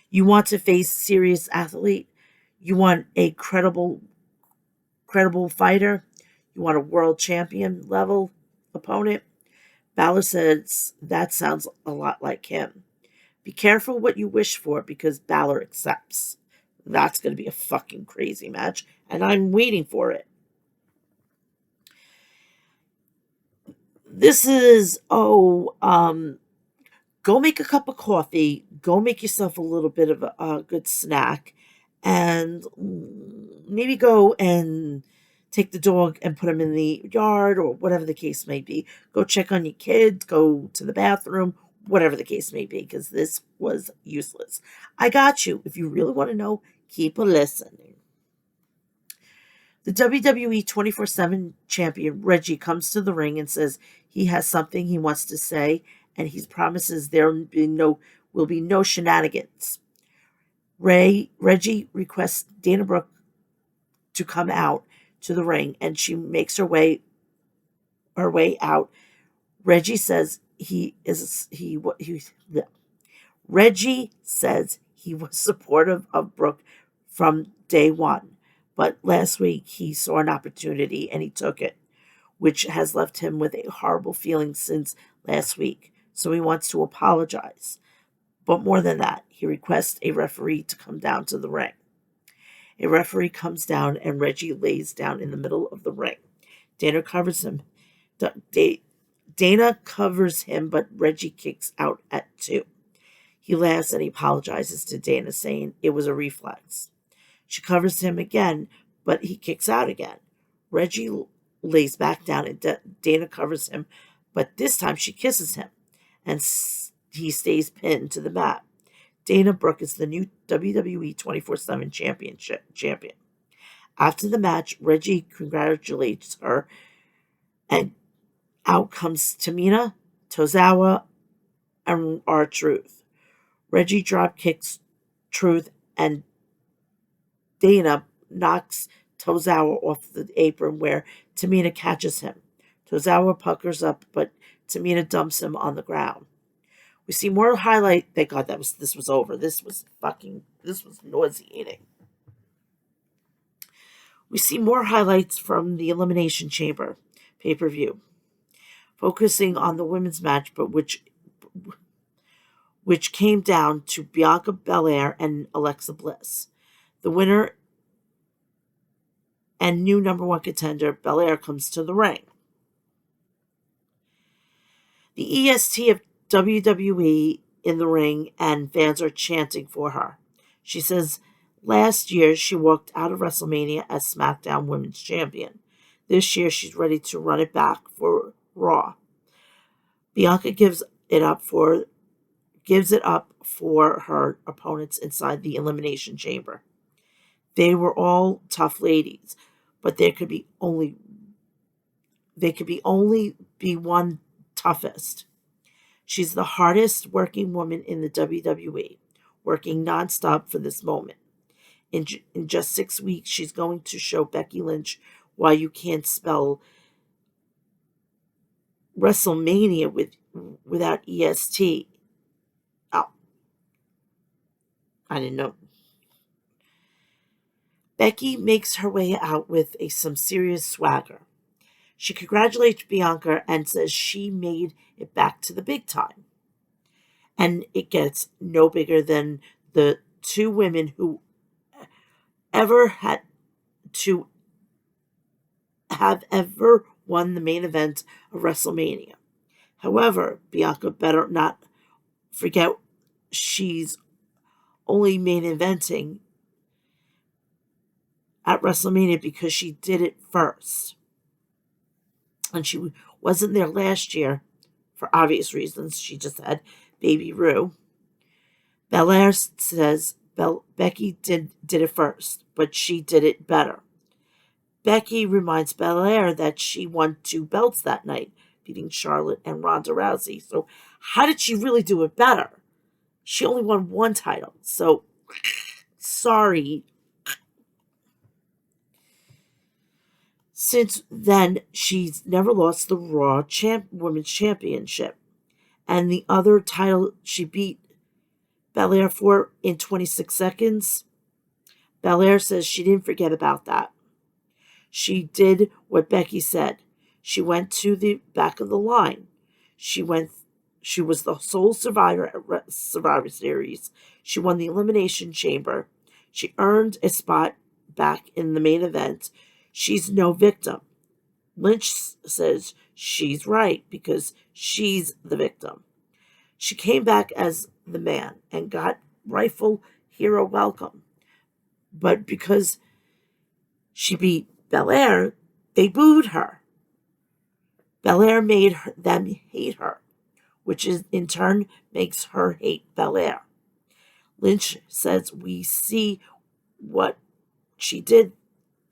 S1: You want to face a serious athlete? You want a credible fighter? You want a world champion level opponent? Balor says that sounds a lot like him. Be careful what you wish for because Balor accepts. That's going to be a fucking crazy match, and I'm waiting for it. This is, go make a cup of coffee, go make yourself a little bit of a good snack, and maybe go and take the dog and put him in the yard or whatever the case may be. Go check on your kids, go to the bathroom, whatever the case may be, because this was useless. I got you. If you really want to know, keep listening. The WWE 24/7 champion, Reggie, comes to the ring and says he has something he wants to say, and he promises there will be no shenanigans. Reggie requests Dana Brooke to come out to the ring, and she makes her way out. Reggie says Reggie says he was supportive of Brooke from day one, but last week he saw an opportunity and he took it, which has left him with a horrible feeling since last week. So he wants to apologize. But more than that, he requests a referee to come down to the ring. A referee comes down and Reggie lays down in the middle of the ring. Dana covers him. Dana covers him, but Reggie kicks out at 2. He laughs and he apologizes to Dana, saying it was a reflex. She covers him again, but he kicks out again. Reggie lays back down and Dana covers him, but this time she kisses him, and he stays pinned to the mat. Dana Brooke is the new WWE 24/7 champion. After the match, Reggie congratulates her, and out comes Tamina Tozawa and R-Truth. Reggie drop kicks Truth, and Dana knocks Tozawa off the apron where Tamina catches him. Tozawa puckers up, but Tamina dumps him on the ground. We see more highlight. Thank God this was over. This was nauseating. We see more highlights from the Elimination Chamber pay-per-view, focusing on the women's match, but which came down to Bianca Belair and Alexa Bliss. The winner and new number one contender, Belair, comes to the ring. The EST of WWE in the ring, and fans are chanting for her. She says last year she walked out of WrestleMania as SmackDown Women's Champion. This year she's ready to run it back for Raw. Bianca gives it up for her opponents inside the Elimination Chamber. They were all tough ladies, but there could only be one toughest. She's the hardest working woman in the WWE, working nonstop for this moment. In just 6 weeks, she's going to show Becky Lynch why you can't spell WrestleMania without EST. Oh, I didn't know. Becky makes her way out with some serious swagger. She congratulates Bianca and says she made it back to the big time. And it gets no bigger than the two women who ever had to have ever won the main event of WrestleMania. However, Bianca better not forget she's only main eventing at WrestleMania because she did it first. And she wasn't there last year for obvious reasons. She just had Baby Rue. Belair says Becky did it first, but she did it better. Becky reminds Belair that she won 2 belts that night, beating Charlotte and Ronda Rousey. So how did she really do it better? She only won 1 title. So, sorry. Since then, she's never lost the Raw Women's Championship. And the other title she beat Belair for in 26 seconds, Belair says she didn't forget about that. She did what Becky said. She went to the back of the line. She was the sole survivor at Survivor Series. She won the Elimination Chamber. She earned a spot back in the main event. She's no victim. Lynch says she's right because she's the victim. She came back as the man and got rightful hero welcome. But because she beat Belair, they booed her. Belair made them hate her, which in turn makes her hate Belair. Lynch says we see what she did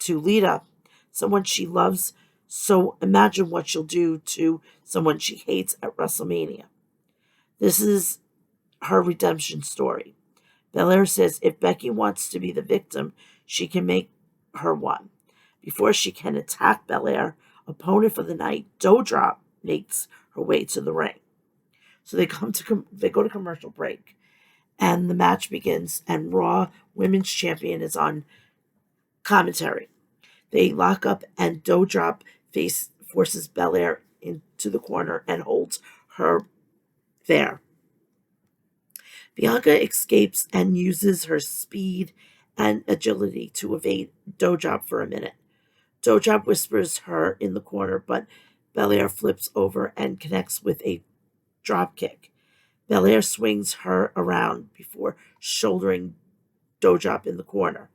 S1: to Lita, someone she loves, so imagine what she'll do to someone she hates at WrestleMania. This is her redemption story. Belair says if Becky wants to be the victim, she can make her one. Before she can attack Belair, opponent for the night, Doudrop, makes her way to the ring. So they go to commercial break, and the match begins, and Raw Women's Champion is on commentary. They lock up, and Doudrop forces Belair into the corner and holds her there. Bianca escapes and uses her speed and agility to evade Doudrop for a minute. Doudrop whispers her in the corner, but Belair flips over and connects with a drop kick. Belair swings her around before shouldering Doudrop in the corner.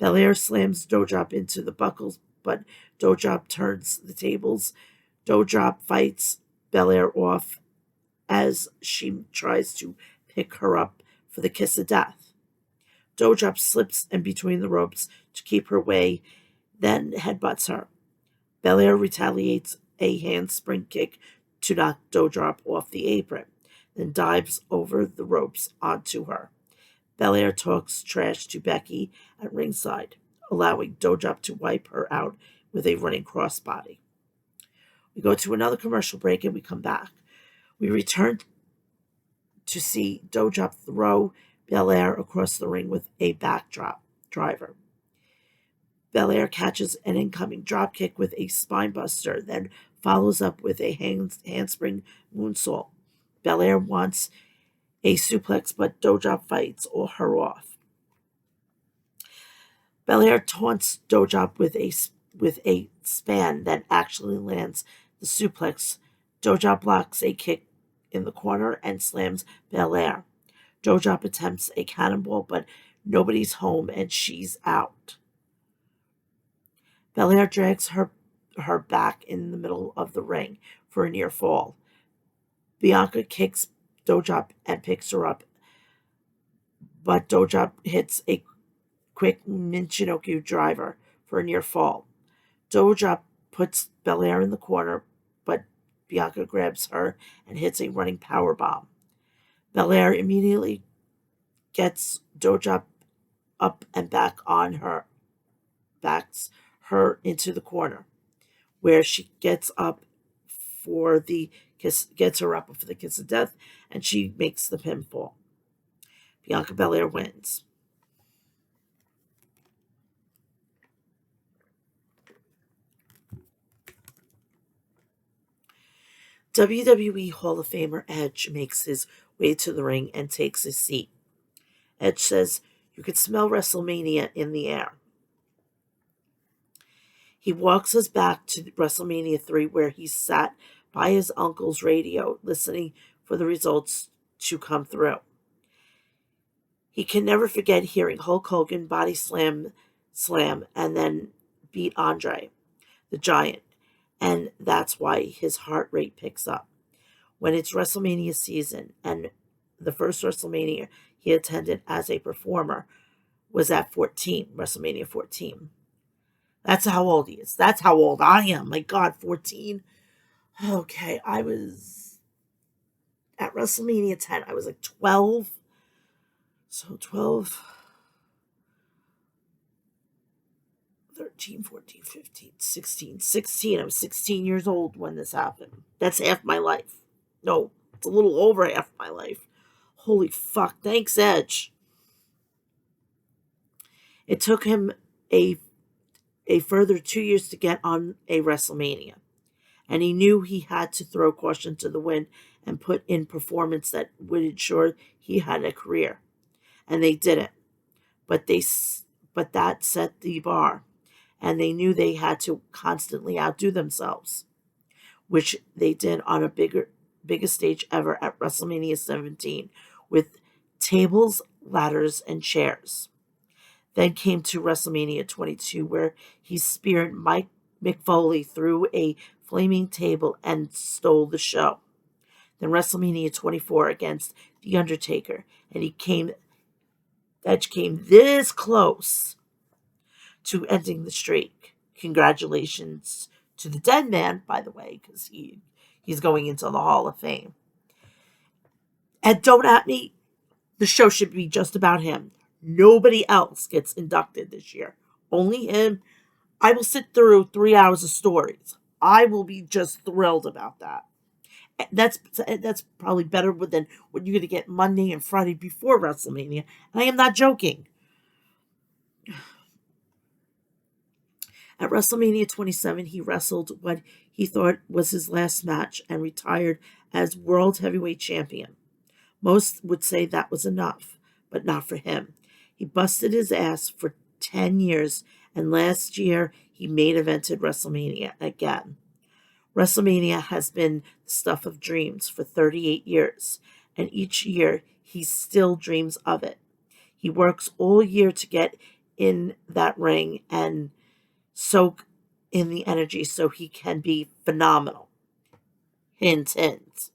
S1: Belair slams Doudrop into the buckles, but Doudrop turns the tables. Doudrop fights Belair off as she tries to pick her up for the kiss of death. Doudrop slips in between the ropes to keep her way, then headbutts her. Belair retaliates a handspring kick to knock Doudrop off the apron, then dives over the ropes onto her. Belair talks trash to Becky at ringside, allowing Doudrop to wipe her out with a running crossbody. We go to another commercial break and we come back. We return to see Doudrop throw Belair across the ring with a backdrop driver. Belair catches an incoming dropkick with a spinebuster, then follows up with a handspring moonsault. Belair wants a suplex, but Doudrop fights her off. Belair taunts Doudrop with a span that actually lands the suplex. Doudrop blocks a kick in the corner and slams Belair. Doudrop attempts a cannonball, but nobody's home and she's out. Belair drags her back in the middle of the ring for a near fall. Bianca kicks Doudrop and picks her up, but Doudrop hits a quick Michinoku driver for a near fall. Doudrop puts Belair in the corner, but Bianca grabs her and hits a running power bomb. Belair immediately gets Doudrop up and backs her into the corner, where she gets her up for the kiss of death, and she makes the pinfall. Bianca Belair wins. WWE Hall of Famer Edge makes his way to the ring and takes his seat. Edge says, "You could smell WrestleMania in the air." He walks us back to WrestleMania 3, where he sat by his uncle's radio listening for the results to come through. He can never forget hearing Hulk Hogan body slam, and then beat Andre, the Giant, and that's why his heart rate picks up. When it's WrestleMania season, and the first WrestleMania he attended as a performer was at WrestleMania 14. That's how old he is. That's how old I am. My God, 14. Okay, I was at WrestleMania 10. I was like 12. So 12, 13, 14, 15, 16. 16. I was 16 years old when this happened. That's half my life. No, it's a little over half my life. Holy fuck. Thanks, Edge. It took him a further 2 years to get on a WrestleMania. And he knew he had to throw caution to the wind and put in performance that would ensure he had a career. And they didn't. But that set the bar. And they knew they had to constantly outdo themselves, which they did on a biggest stage ever at WrestleMania 17 with tables, ladders, and chairs. Then came to WrestleMania 22, where he speared Mick Foley through a flaming table and stole the show. Then WrestleMania 24 against The Undertaker, and Edge came this close to ending the streak. Congratulations to the dead man, by the way, because he's going into the Hall of Fame. And don't at me, the show should be just about him. Nobody else gets inducted this year. Only him. I will sit through 3 hours of stories. I will be just thrilled about that. That's probably better than what you're going to get Monday and Friday before WrestleMania. And I am not joking. At WrestleMania 27, he wrestled what he thought was his last match and retired as World Heavyweight Champion. Most would say that was enough, but not for him. He busted his ass for 10 years, and last year he main evented WrestleMania again. WrestleMania has been the stuff of dreams for 38 years, and each year he still dreams of it. He works all year to get in that ring and soak in the energy so he can be phenomenal. Hint, hint.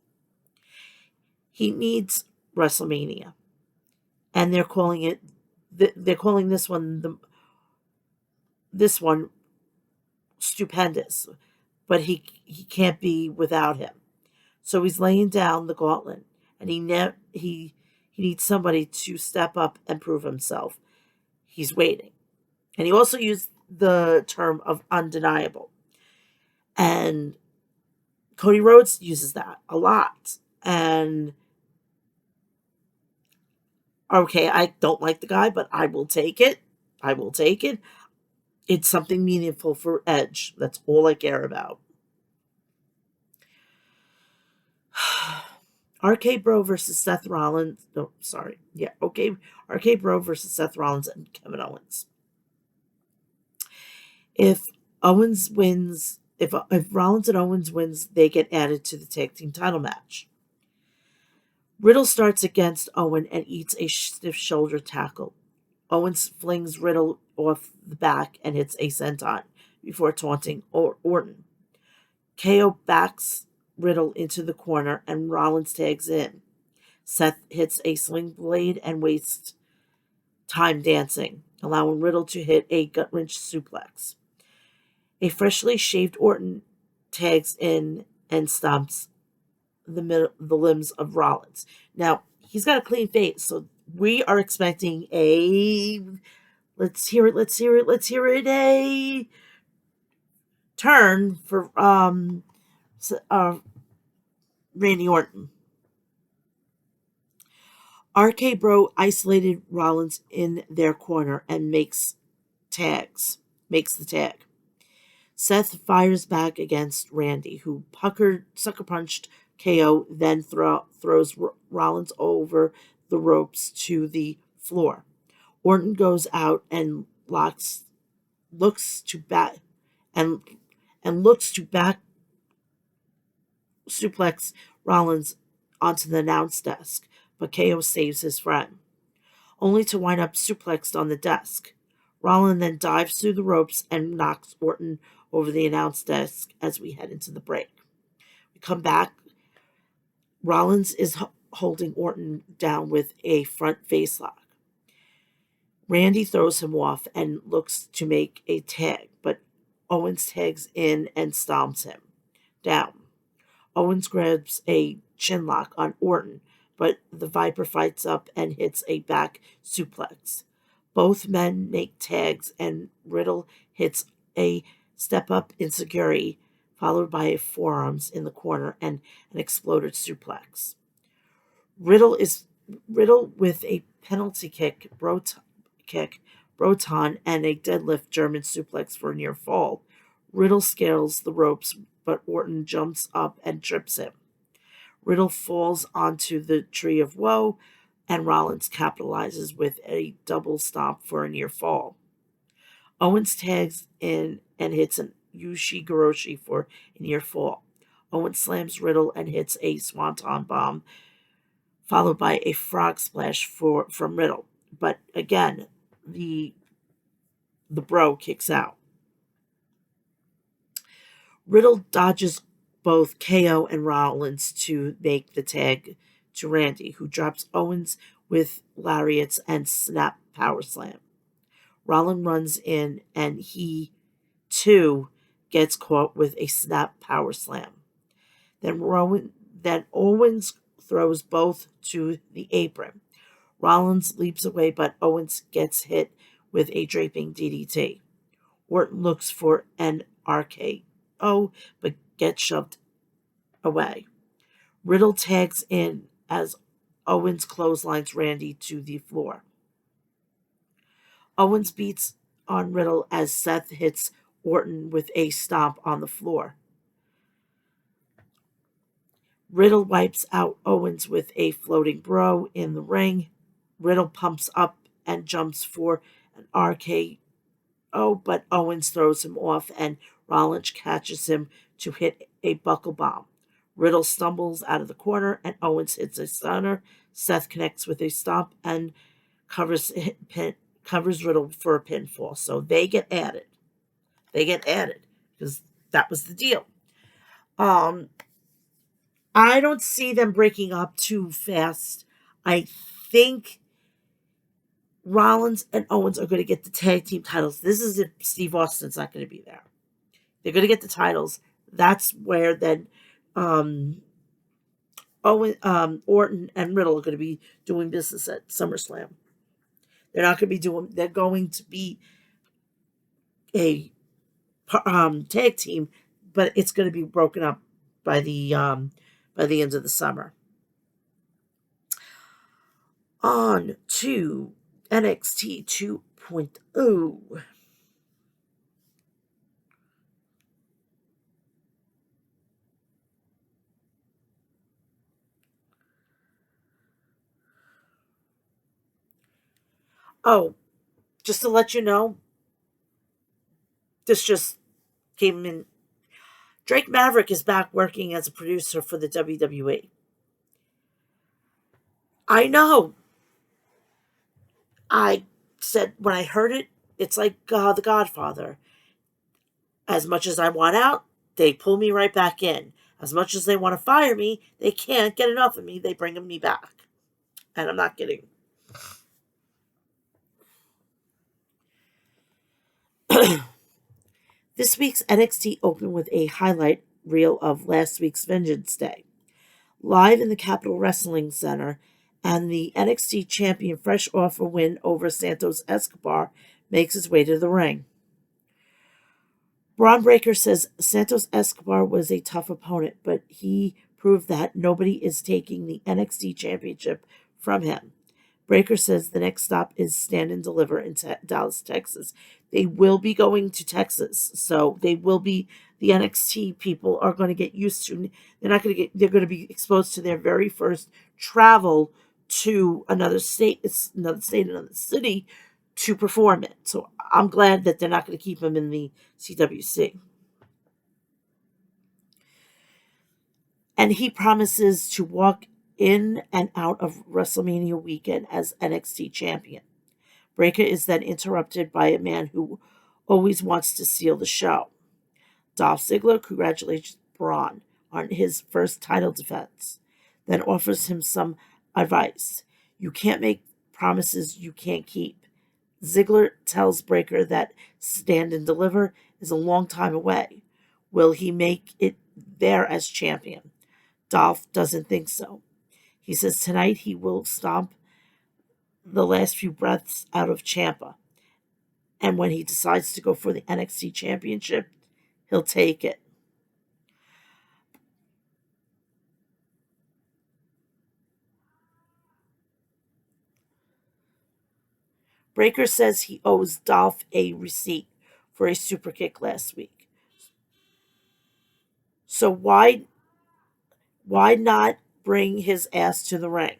S1: He needs WrestleMania, and they're calling this one stupendous, but he can't be without him. So he's laying down the gauntlet, and he needs somebody to step up and prove himself. He's waiting. And he also used the term of undeniable. And Cody Rhodes uses that a lot. And okay, I don't like the guy, but I will take it. I will take it. It's something meaningful for Edge. That's all I care about. RK Bro versus Seth Rollins. No, sorry. Yeah, okay. RK Bro versus Seth Rollins and Kevin Owens. If Owens wins, if Rollins and Owens wins, they get added to the tag team title match. Riddle starts against Owen and eats a stiff shoulder tackle. Owens flings Riddle off the back and hits a senton before taunting Orton. KO backs Riddle into the corner and Rollins tags in. Seth hits a sling blade and wastes time dancing, allowing Riddle to hit a gut wrench suplex. A freshly shaved Orton tags in and stomps the limbs of Rollins. Now, he's got a clean face, so we are expecting a let's hear it a turn for Randy Orton. RK Bro isolated Rollins in their corner and makes the tag. Seth fires back against Randy, who sucker punched KO, then throws Rollins over the ropes to the floor. Orton goes out and looks to back suplex Rollins onto the announce desk, but KO saves his friend, only to wind up suplexed on the desk. Rollins then dives through the ropes and knocks Orton over the announce desk as we head into the break. We come back. Rollins is holding Orton down with a front face lock. Randy throws him off and looks to make a tag, but Owens tags in and stomps him down. Owens grabs a chin lock on Orton, but the Viper fights up and hits a back suplex. Both men make tags, and Riddle hits a step up insecurity, followed by a forearms in the corner and an exploded suplex. Riddle with a penalty kick, Broton, and a deadlift German suplex for a near fall. Riddle scales the ropes, but Orton jumps up and trips him. Riddle falls onto the Tree of Woe, and Rollins capitalizes with a double stomp for a near fall. Owens tags in and hits an Ushi-Goroshi for a near fall. Owens slams Riddle and hits a Swanton Bomb, followed by a frog splash from Riddle. But again, the Bro kicks out. Riddle dodges both KO and Rollins to make the tag to Randy, who drops Owens with lariats and snap power slam. Rollins runs in and he, too, gets caught with a snap power slam. Then Owens throws both to the apron. Rollins leaps away, but Owens gets hit with a draping DDT. Orton looks for an RKO, but gets shoved away. Riddle tags in as Owens clotheslines Randy to the floor. Owens beats on Riddle as Seth hits Orton with a stomp on the floor. Riddle wipes out Owens with a floating bro in the ring. Riddle pumps up and jumps for an RKO, but Owens throws him off and Rollins catches him to hit a buckle bomb. Riddle stumbles out of the corner and Owens hits a stunner. Seth connects with a stomp and covers Riddle for a pinfall. So they get added. Because that was the deal. I don't see them breaking up too fast. I think Rollins and Owens are going to get the tag team titles. This is if Steve Austin's not going to be there. They're going to get the titles. That's where then Orton and Riddle are going to be doing business at SummerSlam. They're not going to be doing. They're going to be a tag team, but it's going to be broken up by the end of the summer. On to NXT 2.0. Oh, just to let you know, this just came in. Drake Maverick is back working as a producer for the WWE. I know. I said when I heard it, it's like The Godfather. As much as I want out, they pull me right back in. As much as they want to fire me, they can't get enough of me. They bring me back. And I'm not kidding. This week's NXT opened with a highlight reel of last week's Vengeance Day. Live in the Capitol Wrestling Center, and the NXT champion, fresh off a win over Santos Escobar, makes his way to the ring. Braun Breaker says Santos Escobar was a tough opponent, but he proved that nobody is taking the NXT championship from him. Breaker says the next stop is Stand and Deliver in Dallas, Texas. They will be going to Texas, so they will be. The NXT people are going to get used to. They're not going to get. They're going to be exposed to their very first travel to another state, another city, to perform it. So I'm glad that they're not going to keep them in the CWC. And he promises to walk in and out of WrestleMania weekend as NXT champion. Breaker is then interrupted by a man who always wants to steal the show. Dolph Ziggler congratulates Braun on his first title defense, then offers him some advice. You can't make promises you can't keep. Ziggler tells Breaker that Stand and Deliver is a long time away. Will he make it there as champion? Dolph doesn't think so. He says tonight he will stomp the last few breaths out of Ciampa. And when he decides to go for the NXT championship, he'll take it. Breaker says he owes Dolph a receipt for a super kick last week. So why not bring his ass to the ring?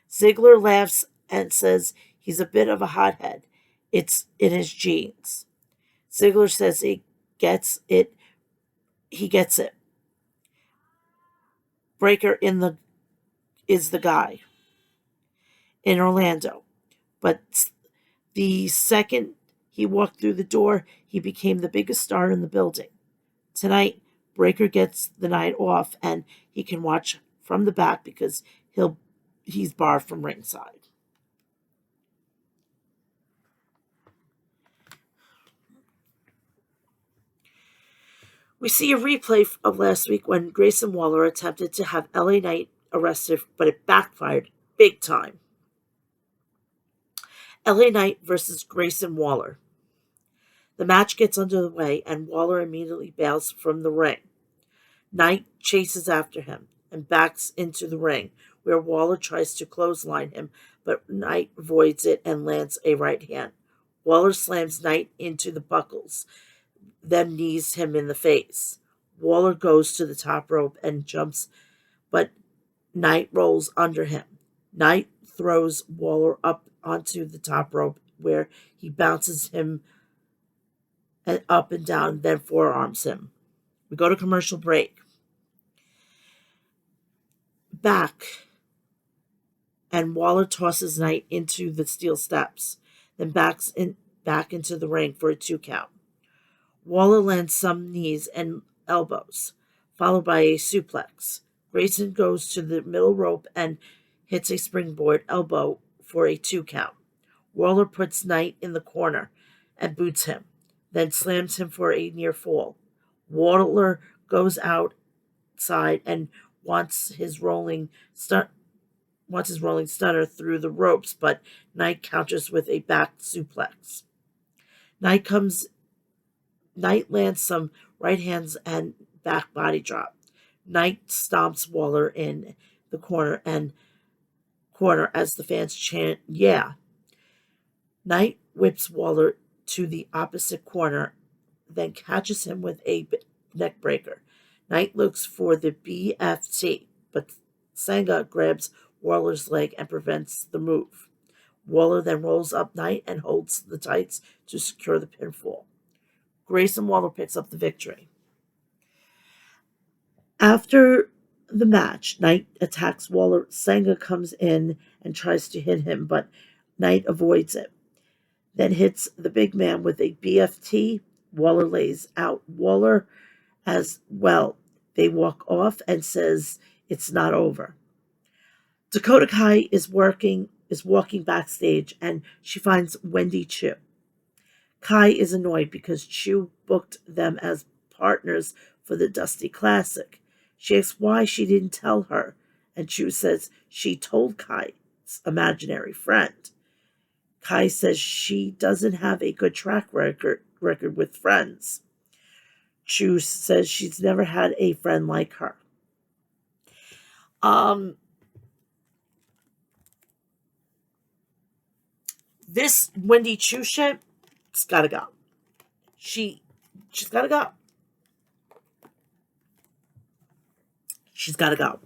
S1: Ziggler laughs and says he's a bit of a hothead. It's in his genes. Ziggler says he gets it. He gets it. Breaker is the guy in Orlando. But the second he walked through the door, he became the biggest star in the building. Tonight, Breaker gets the night off and he can watch from the back because he's barred from ringside. We see a replay of last week when Grayson Waller attempted to have LA Knight arrested, but it backfired big time. LA Knight versus Grayson Waller. The match gets underway and Waller immediately bails from the ring. Knight chases after him and backs into the ring, where Waller tries to clothesline him, but Knight avoids it and lands a right hand. Waller slams Knight into the buckles, then knees him in the face. Waller goes to the top rope and jumps, but Knight rolls under him. Knight throws Waller up onto the top rope, where he bounces him up and down, then forearms him. We go to commercial break. Back, and Waller tosses Knight into the steel steps, then back into the ring for a 2 count. Waller lands some knees and elbows, followed by a suplex. Grayson goes to the middle rope and hits a springboard elbow for a 2 count. Waller puts Knight in the corner and boots him, then slams him for a near fall. Waller goes outside and wants his rolling stunt wants his rolling stunner through the ropes, but Knight counters with a back suplex. Knight comes Knight lands some right hands and back body drop. Knight stomps Waller in the corner as the fans chant, "Yeah." Knight whips Waller to the opposite corner, then catches him with a neck breaker. Knight looks for the BFT, but Sanga grabs Waller's leg and prevents the move. Waller then rolls up Knight and holds the tights to secure the pinfall. Grayson Waller picks up the victory. After the match, Knight attacks Waller. Sanga comes in and tries to hit him, but Knight avoids it. Then hits the big man with a BFT. Waller lays out Waller as well. They walk off and says it's not over. Dakota Kai is walking backstage and she finds Wendy Chu. Kai is annoyed because Chu booked them as partners for the Dusty Classic. She asks why she didn't tell her, and Chu says she told Kai's imaginary friend. Kai says she doesn't have a good track record with friends. Chu says she's never had a friend like her. This Wendy Chu shit, it's gotta go. She's gotta go. She's gotta go.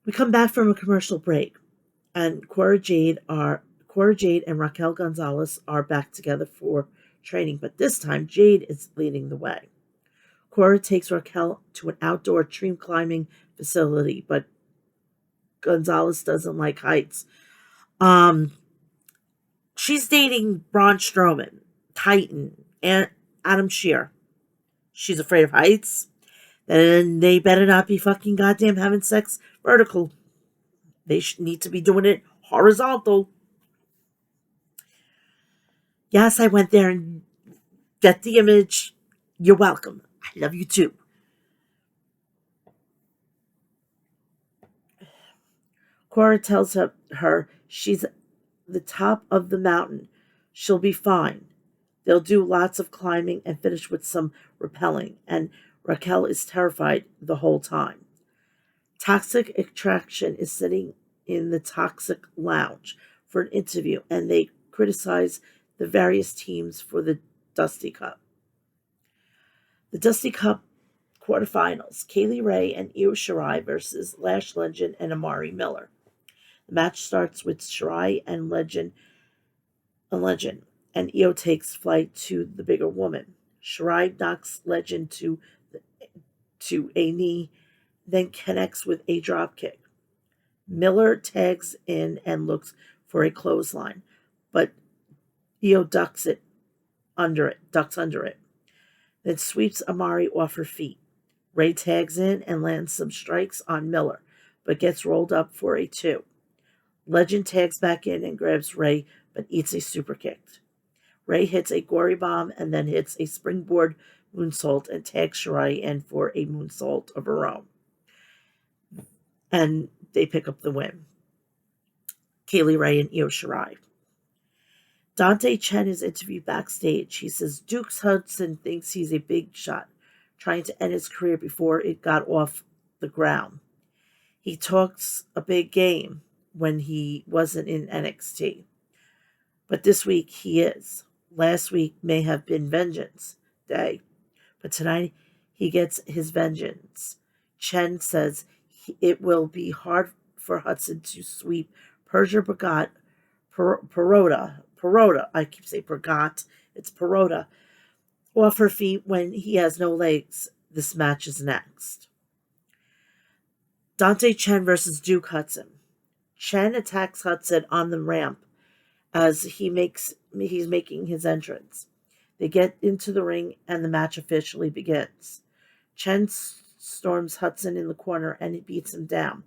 S1: We come back from a commercial break, and Cora Jade and Raquel Gonzalez are back together for training, but this time Jade is leading the way. Cora takes Raquel to an outdoor tree climbing facility, but Gonzalez doesn't like heights. She's dating Braun Strowman, Titan, and Adam Shear. She's afraid of heights. Then they better not be fucking goddamn having sex vertical. They need to be doing it horizontal. Yes, I went there and get the image. You're welcome. I love you too. Cora tells her she's the top of the mountain. She'll be fine. They'll do lots of climbing and finish with some rappelling, and Raquel is terrified the whole time. Toxic Attraction is sitting in the Toxic Lounge for an interview, and they criticize the various teams for the Dusty Cup. The Dusty Cup quarterfinals, Kaylee Ray and Io Shirai versus Lash Legend and Amari Miller. The match starts with Shirai and Legend, and Io takes flight to the bigger woman. Shirai knocks Legend to a knee, then connects with a dropkick. Miller tags in and looks for a clothesline, but Io ducks under it, then sweeps Amari off her feet. Ray tags in and lands some strikes on Miller, but gets rolled up for a 2. Legend tags back in and grabs Ray, but eats a super kick. Ray hits a gory bomb and then hits a springboard moonsault and tags Shirai in for a moonsault of her own. And they pick up the win. Kaylee Ray and Io Shirai. Dante Chen is interviewed backstage. He says Dukes Hudson thinks he's a big shot, trying to end his career before it got off the ground. He talks a big game when he wasn't in NXT. But this week he is. Last week may have been Vengeance Day, but tonight he gets his vengeance. Chen says it will be hard for Hudson to sweep Persia Perota, I keep saying Pergot, it's Perota, off her feet when he has no legs. This match is next. Dante Chen versus Duke Hudson. Chen attacks Hudson on the ramp as he's making his entrance. They get into the ring and the match officially begins. Chen storms Hudson in the corner and he beats him down,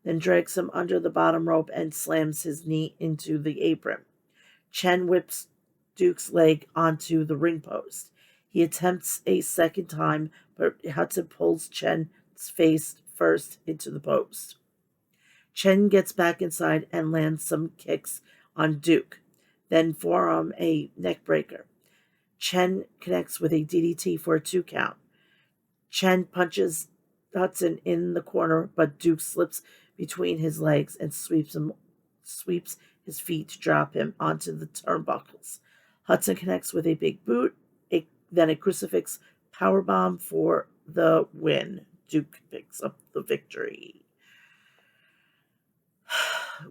S1: then drags him under the bottom rope and slams his knee into the apron. Chen whips Duke's leg onto the ring post. He attempts a second time, but Hudson pulls Chen's face first into the post. Chen gets back inside and lands some kicks on Duke, then forearm a neckbreaker. Chen connects with a DDT for a 2 count. Chen punches Hudson in the corner, but Duke slips between his legs and sweeps his feet to drop him onto the turnbuckles. Hudson connects with a big boot, then a crucifix powerbomb for the win. Duke picks up the victory.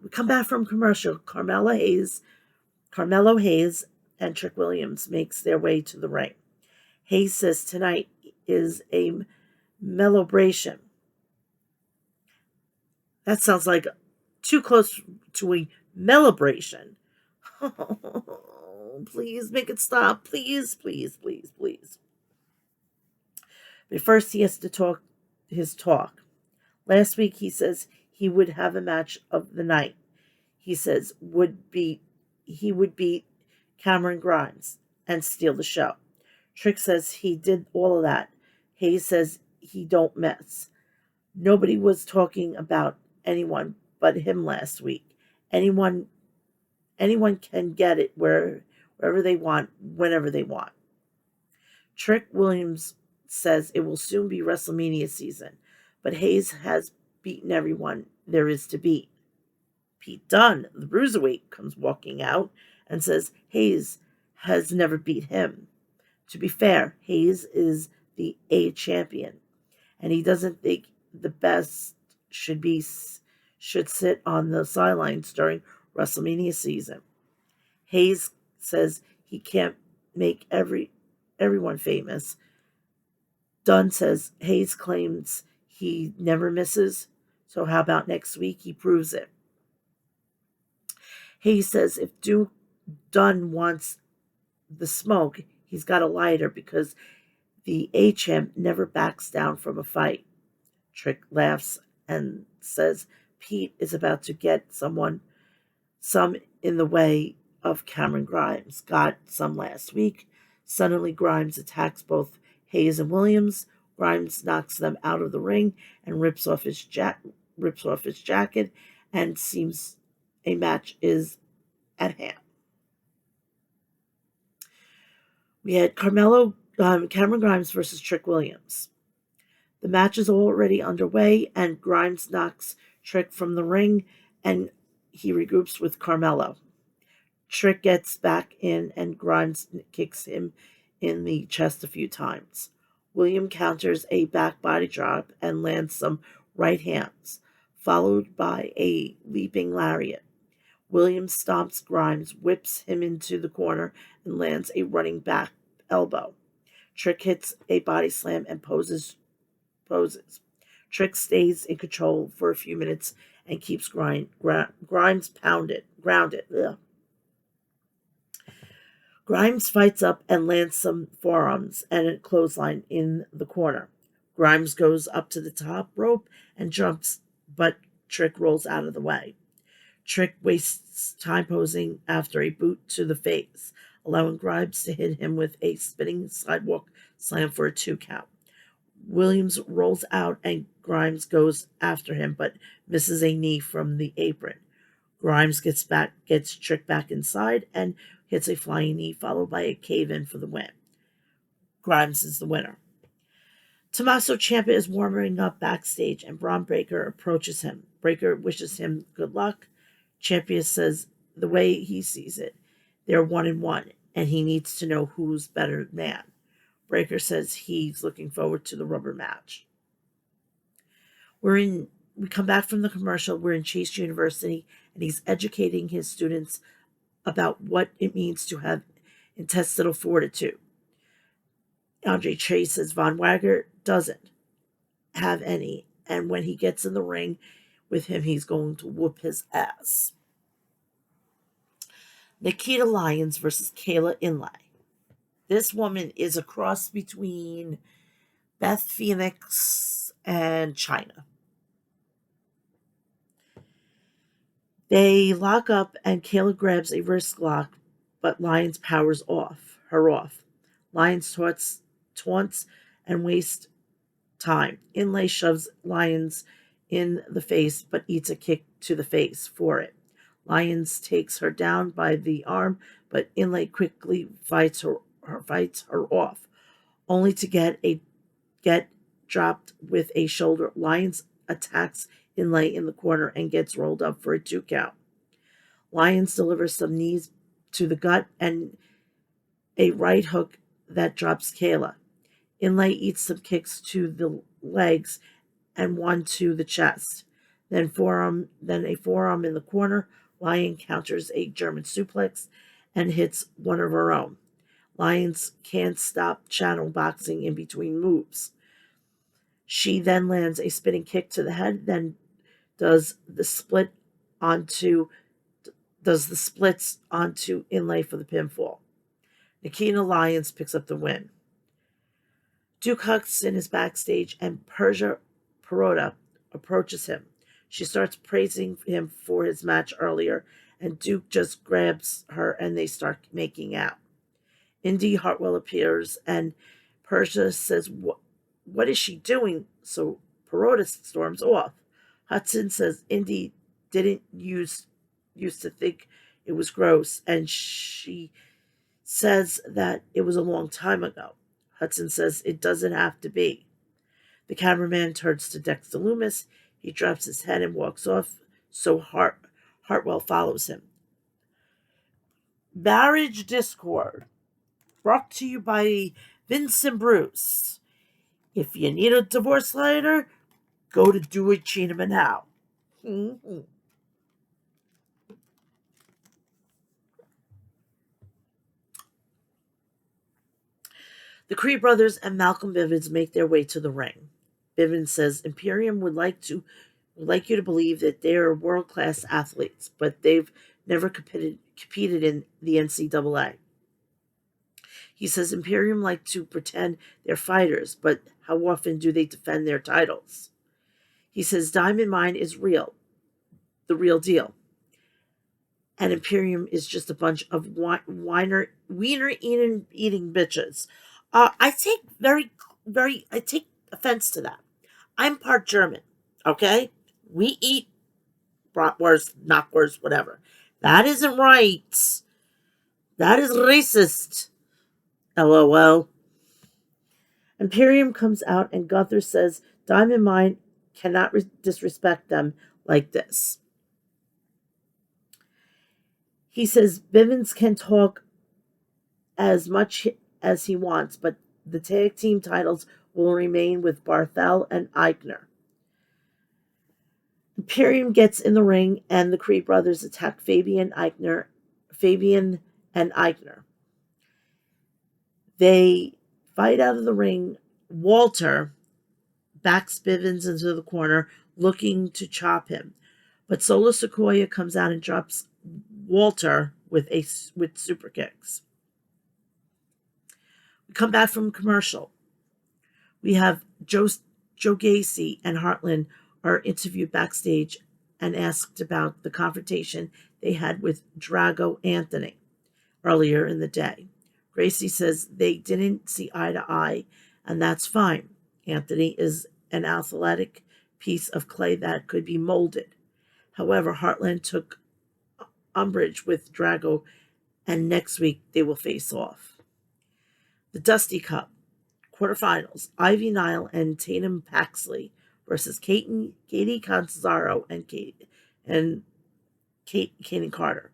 S1: We come back from commercial. Carmelo Hayes and Trick Williams makes their way to the ring. Hayes says tonight is a Mel'Bration. That sounds like too close to a Mel'Bration. Oh, please make it stop. Please, please, please, please. But first he has to talk his talk. Last week he says he would have a match of the night. He says he would beat Cameron Grimes and steal the show. Trick says he did all of that. Hayes says he don't mess. Nobody was talking about anyone but him last week. Anyone can get it wherever they want, whenever they want. Trick Williams says it will soon be WrestleMania season, but Hayes has beaten everyone there is to beat. Pete Dunne, the bruiserweight, comes walking out and says Hayes has never beat him. To be fair, Hayes is the A champion, and he doesn't think the best should sit on the sidelines during WrestleMania season. Hayes says he can't make everyone famous. Dunn says Hayes claims he never misses, so how about next week he proves it? Hayes says if Dunn wants the smoke, he's got a lighter because the A-champ never backs down from a fight. Trick laughs and says Pete is about to get some in the way of Cameron Grimes. Got some last week. Suddenly Grimes attacks both Hayes and Williams. Grimes knocks them out of the ring and rips off his jacket, and seems a match is at hand. We had Cameron Grimes versus Trick Williams. The match is already underway, and Grimes knocks Trick from the ring, and he regroups with Carmelo. Trick gets back in, and Grimes kicks him in the chest a few times. William counters a back body drop and lands some right hands, followed by a leaping lariat. Williams stomps Grimes, whips him into the corner, and lands a running back elbow. Trick hits a body slam and poses. Trick stays in control for a few minutes and keeps Grimes grounded. Ugh. Grimes fights up and lands some forearms and a clothesline in the corner. Grimes goes up to the top rope and jumps, but Trick rolls out of the way. Trick wastes time posing after a boot to the face, allowing Grimes to hit him with a spinning sidewalk slam for a 2 count. Williams rolls out and Grimes goes after him, but misses a knee from the apron. Grimes gets Trick back inside and hits a flying knee, followed by a cave-in for the win. Grimes is the winner. Tommaso Ciampa is warming up backstage, and Braun Breaker approaches him. Breaker wishes him good luck. Ciampa says the way he sees it, they're 1-1, and he needs to know who's better man. Breaker says he's looking forward to the rubber match. We come back from the commercial. We're in Chase University, and he's educating his students about what it means to have intestinal fortitude. Andre Chase says Von Wagner doesn't have any, and when he gets in the ring with him, he's going to whoop his ass. Nikita Lyons versus Kayla Inlay. This woman is a cross between Beth Phoenix and China. They lock up and Kayla grabs a wrist lock, but Lyons powers her off. Lyons taunts and wastes time. Inlay shoves Lyons in the face, but eats a kick to the face for it. Lyons takes her down by the arm, but Inlay quickly fights her off, only to get dropped with a shoulder. Lyons attacks Inlay in the corner and gets rolled up for a 2 count. Lyons delivers some knees to the gut and a right hook that drops Kayla. Inlay eats some kicks to the legs and one to the chest. Then a forearm in the corner. Lyon counters a German suplex and hits one of her own. Lyons can't stop channel boxing in between moves. She then lands a spinning kick to the head, then does the splits onto Inlay for the pinfall. Nikita Lyons picks up the win. Duke Hudson is backstage and Persia Perota approaches him. She starts praising him for his match earlier, and Duke just grabs her and they start making out. Indy Hartwell appears and Persia says, What is she doing? So Perota storms off. Hudson says Indy didn't used to think it was gross, and she says that it was a long time ago. Hudson says it doesn't have to be. The cameraman turns to Dexter Loomis. He drops his head and walks off, so Hartwell follows him. Marriage Discord, brought to you by Vincent Bruce. If you need a divorce letter, go to Do It Chinaman Now. The Creed brothers and Malcolm Bivens make their way to the ring. Bivens says Imperium would like you to believe that they are world-class athletes, but they've never competed in the NCAA. He says Imperium like to pretend they're fighters, but how often do they defend their titles? He says Diamond Mine is the real deal. And Imperium is just a bunch of wiener eating bitches. I take offense to that. I'm part German, okay? We eat bratwurst, knockwurst, whatever. That isn't right. That is racist. LOL. Imperium comes out and Gunther says Diamond Mine cannot disrespect them like this. He says Bivens can talk as much as he wants, but the tag team titles will remain with Barthel and Eichner. Imperium gets in the ring and the Creed brothers attack Fabian and Eichner. They fight out of the ring. Walter backs Bivens into the corner, looking to chop him. But Solo Sequoia comes out and drops Walter with super kicks. We come back from commercial. We have Joe Gacy and Heartland are interviewed backstage and asked about the confrontation they had with Drago Anthony earlier in the day. Gracie says they didn't see eye to eye, and that's fine. Anthony is an athletic piece of clay that could be molded. However, Heartland took umbrage with Drago, and next week they will face off. The Dusty Cup quarterfinals: Ivy Nile and Tatum Paxley versus Katie Catanzaro and Kaden Carter.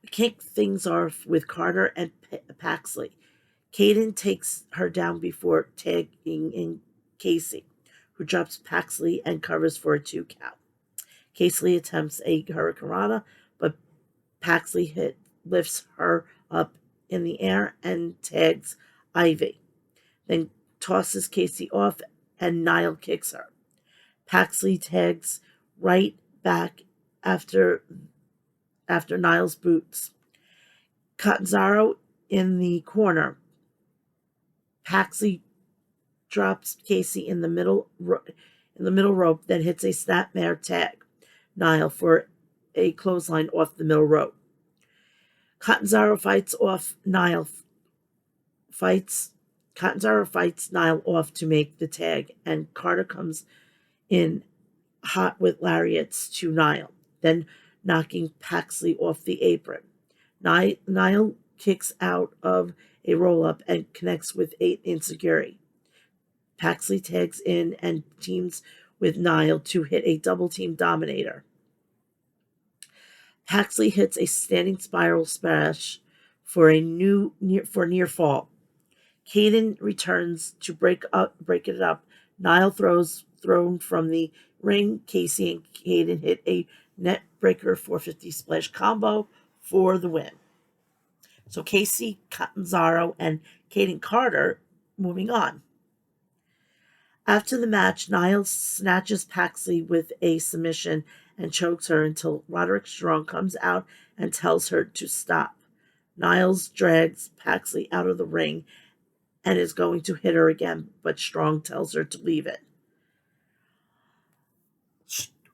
S1: We kick things off with Carter and Paxley. Kaden takes her down before tagging in Casey, who drops Paxley and covers for a 2 count. Casey attempts a hurricanrana, but Paxley lifts her up in the air and tags Ivy, then tosses Casey off and Nile kicks her. Paxley tags right back after Nile's boots. Catanzaro in the corner. Paxley drops Casey in the middle rope, then hits a snapmare tag Nile for a clothesline off the middle rope. Catanzaro fights off Nile fights Catanzaro fights Niall off to make the tag, and Carter comes in hot with lariats to Niall, then knocking Paxley off the apron. Niall kicks out of a roll-up and connects with 8 insecurity. Paxley tags in and teams with Niall to hit a double-team dominator. Paxley hits a standing spiral smash for a near fall. Caden returns to break it up. Niall thrown from the ring. Casey and Caden hit a net breaker 450 splash combo for the win. So Casey, Catanzaro, and Caden Carter moving on. After the match, Niall snatches Paxley with a submission and chokes her until Roderick Strong comes out and tells her to stop. Niles drags Paxley out of the ring and is going to hit her again, but Strong tells her to leave it.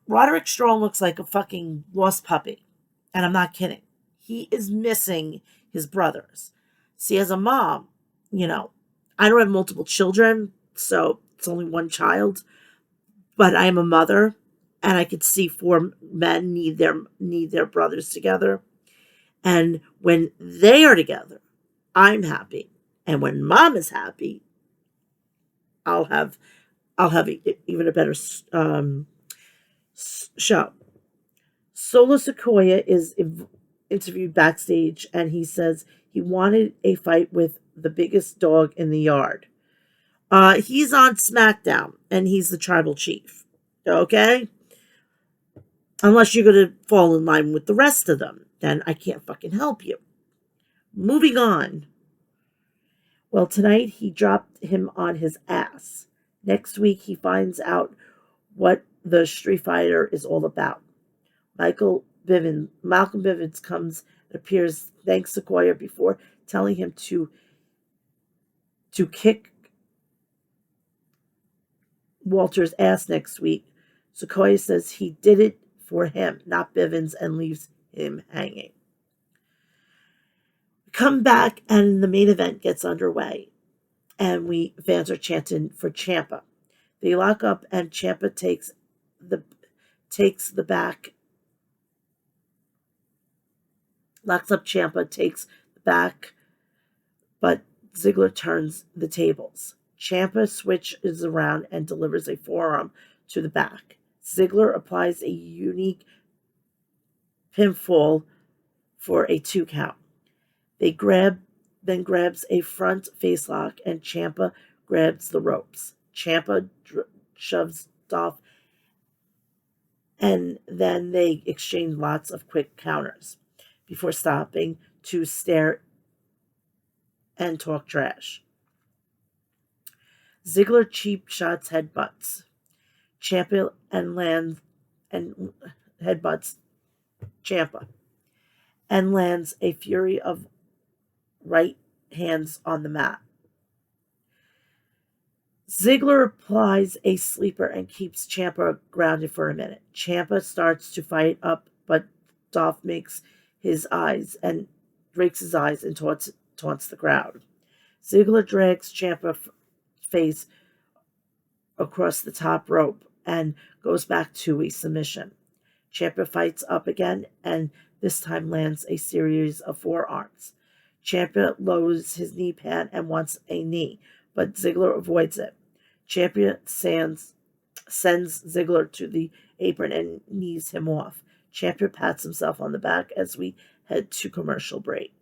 S1: Roderick Strong looks like a fucking lost puppy, and I'm not kidding. He is missing his brothers. See, as a mom, I don't have multiple children, so it's only one child, but I am a mother, and I could see 4 men need their brothers together. And when they are together, I'm happy. And when mom is happy, I'll have even a better show. Solo Sequoia is interviewed backstage, and he says he wanted a fight with the biggest dog in the yard. He's on SmackDown, and he's the tribal chief. Okay? Unless you're going to fall in line with the rest of them, then I can't fucking help you. Moving on. Well, tonight he dropped him on his ass. Next week he finds out what the Street Fighter is all about. Malcolm Bivens comes and appears, thanks Sequoia before telling him to kick Walter's ass next week. Sequoia says he did it for him, not Bivens, and leaves him hanging. We come back and the main event gets underway, and fans are chanting for Ciampa. They lock up and Ciampa takes the back. Locks up Ciampa, takes the back, but Ziggler turns the tables. Ciampa switches around and delivers a forearm to the back. Ziggler applies a unique pinfall for a 2 count. Then grabs a front facelock, and Ciampa grabs the ropes. Ciampa shoves Dolph, and then they exchange lots of quick counters before stopping to stare and talk trash. Ziggler cheap shots headbutts Ciampa and headbutts Ciampa and lands a fury of right hands on the mat. Ziggler applies a sleeper and keeps Ciampa grounded for a minute. Ciampa starts to fight up, but Dolph breaks his eyes and taunts the crowd. Ziggler drags Ciampa's face across the top rope and goes back to a submission. Ciampa fights up again and this time lands a series of forearms. Ciampa lowers his knee pad and wants a knee, but Ziggler avoids it. Ciampa sends Ziggler to the apron and knees him off. Ciampa pats himself on the back as we head to commercial break.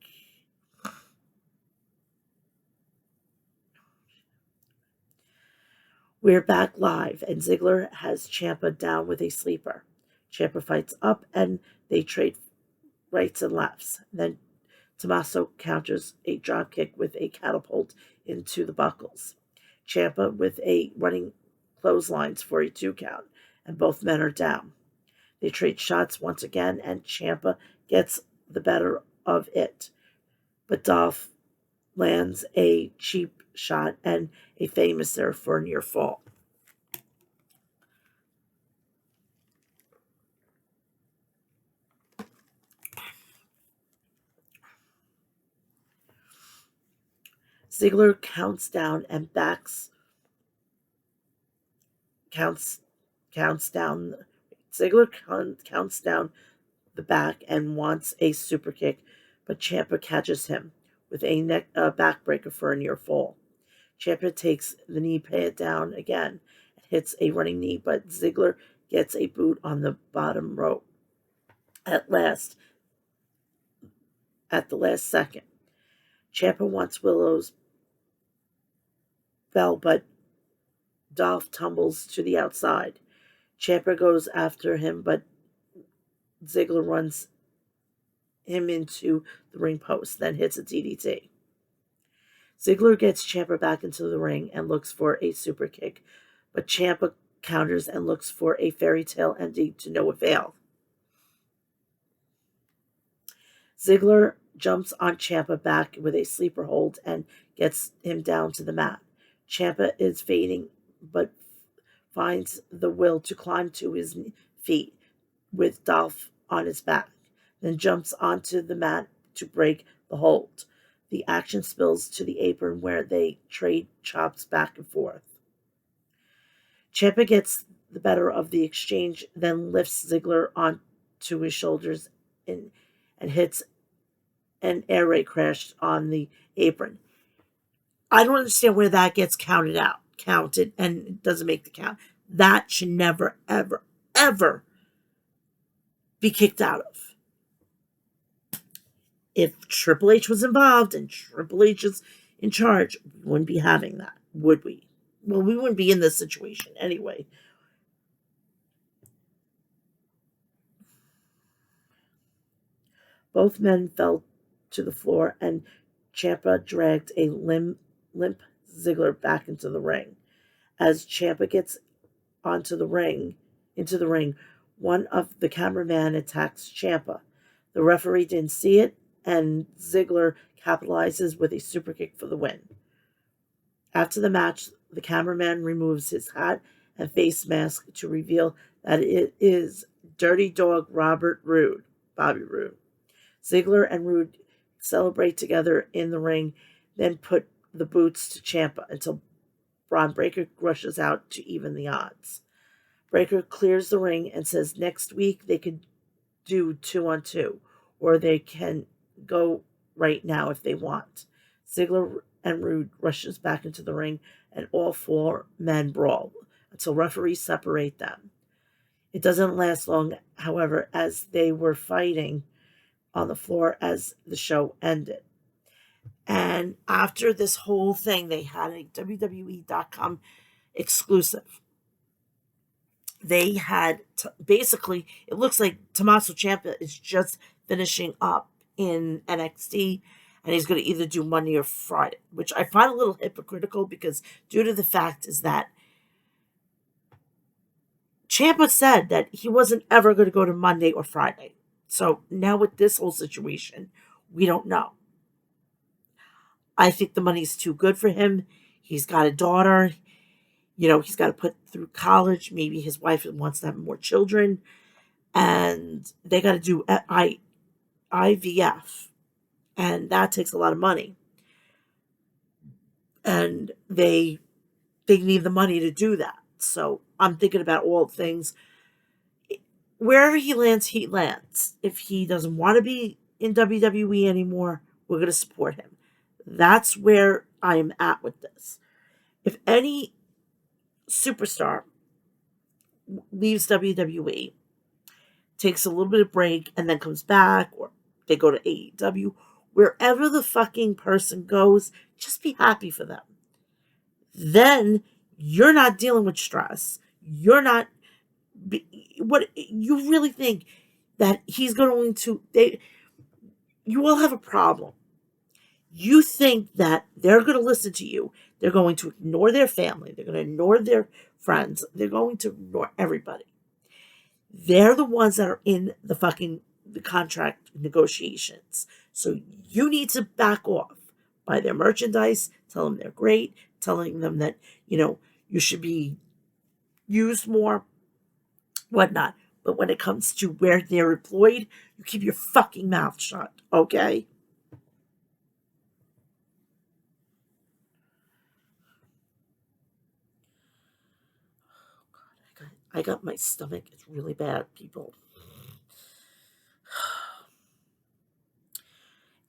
S1: We're back live, and Ziggler has Ciampa down with a sleeper. Ciampa fights up, and they trade rights and lefts. Then Tommaso counters a dropkick with a catapult into the buckles. Ciampa with a running clotheslines for a 2 count, and both men are down. They trade shots once again, and Ciampa gets the better of it. But Dolph lands a cheap shot and a famous there for a near fall. Ziggler counts down and backs counts counts down. Ziggler counts down the back and wants a super kick, but Ciampa catches him with a backbreaker for a near fall. Ciampa takes the knee pad down again and hits a running knee, but Ziggler gets a boot on the bottom rope at the last second. Ciampa wants Willow's bell, but Dolph tumbles to the outside. Ciampa goes after him, but Ziggler runs him into the ring post, then hits a DDT. Ziggler gets Ciampa back into the ring and looks for a super kick, but Ciampa counters and looks for a fairy tale ending to no avail. Ziggler jumps on Ciampa back with a sleeper hold and gets him down to the mat. Ciampa is fading, but finds the will to climb to his feet with Dolph on his back, then jumps onto the mat to break the hold. The action spills to the apron where they trade chops back and forth. Ciampa gets the better of the exchange, then lifts Ziggler onto his shoulders and hits an air raid crash on the apron. I don't understand where that gets counted, and it doesn't make the count. That should never, ever, ever be kicked out of. If Triple H was involved and Triple H is in charge, we wouldn't be having that, would we? Well, we wouldn't be in this situation anyway. Both men fell to the floor, and Ciampa dragged a limp Ziggler back into the ring. As Ciampa gets into the ring, one of the cameramen attacks Ciampa. The referee didn't see it, and Ziggler capitalizes with a super kick for the win. After the match, the cameraman removes his hat and face mask to reveal that it is Dirty Dog Bobby Roode. Ziggler and Roode celebrate together in the ring, then put the boots to Ciampa until Braun Breaker rushes out to even the odds. Breaker clears the ring and says next week they could do 2-on-2, or they can go right now if they want. Ziggler and Roode rushes back into the ring, and all four men brawl until referees separate them. It doesn't last long, however, as they were fighting on the floor as the show ended. And after this whole thing, they had a WWE.com exclusive. They had basically, it looks like Tommaso Ciampa is just finishing up in NXT, and he's going to either do Monday or Friday, which I find a little hypocritical because due to the fact is that Ciampa said that he wasn't ever going to go to Monday or Friday. So now with this whole situation, we don't know. I think the money's too good for him. He's got a daughter. He's got to put through college. Maybe his wife wants to have more children. And they got to do IVF. And that takes a lot of money. And they need the money to do that. So I'm thinking about all things. Wherever he lands, he lands. If he doesn't want to be in WWE anymore, we're going to support him. That's where I am at with this. If any superstar leaves WWE, takes a little bit of break, and then comes back, or they go to AEW, wherever the fucking person goes, just be happy for them. Then you're not dealing with stress. You're not. What you really think that he's going to? You all have a problem. You think that they're going to listen to you. They're going to ignore their family. They're going to ignore their friends. They're going to ignore everybody. They're the ones that are in the contract negotiations. So you need to back off. Buy their merchandise. Tell them they're great. Telling them that, you should be used more, whatnot. But when it comes to where they're employed, you keep your fucking mouth shut, okay? I got my stomach. It's really bad, people.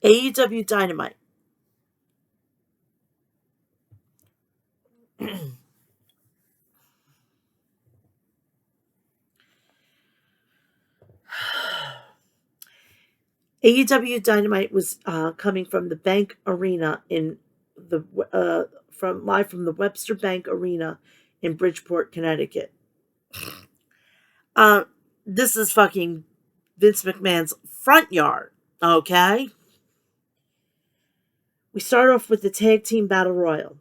S1: AEW Dynamite. AEW Dynamite was coming from the Bank Arena in the from live from the Webster Bank Arena in Bridgeport, Connecticut. Uh, this is fucking Vince McMahon's front yard. Okay, we start off with the tag team battle royal.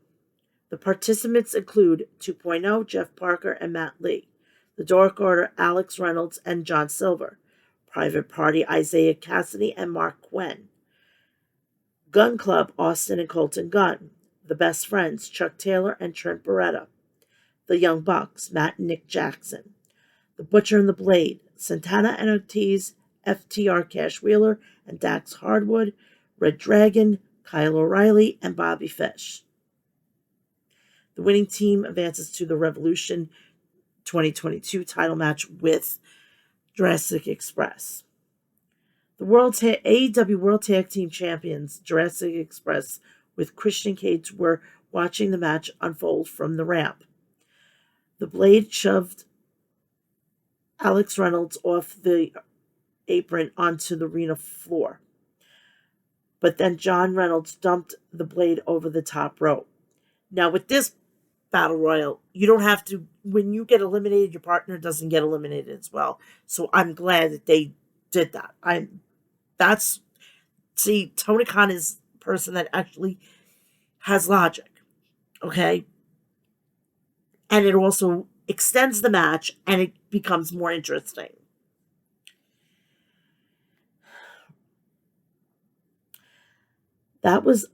S1: The participants include 2.0 Jeff Parker and Matt Lee, the Dark Order Alex Reynolds and John Silver, Private Party Isaiah Cassidy and Mark Quinn, Gun Club Austin and Colton Gunn, the Best Friends Chuck Taylor and Trent Beretta, the Young Bucks Matt and Nick Jackson, the Butcher and the Blade Santana and Ortiz, FTR Cash Wheeler and Dax Hardwood, Red Dragon, Kyle O'Reilly, and Bobby Fish. The winning team advances to the Revolution 2022 title match with Jurassic Express. The AEW World Tag Team Champions Jurassic Express with Christian Cage were watching the match unfold from the ramp. The Blade shoved Alex Reynolds off the apron onto the arena floor, but then John Reynolds dumped the Blade over the top rope. Now, with this battle royal, you don't have to, when you get eliminated, your partner doesn't get eliminated as well. So I'm glad that they did that. Tony Khan is a person that actually has logic. Okay. And it also extends the match and it becomes more interesting. That was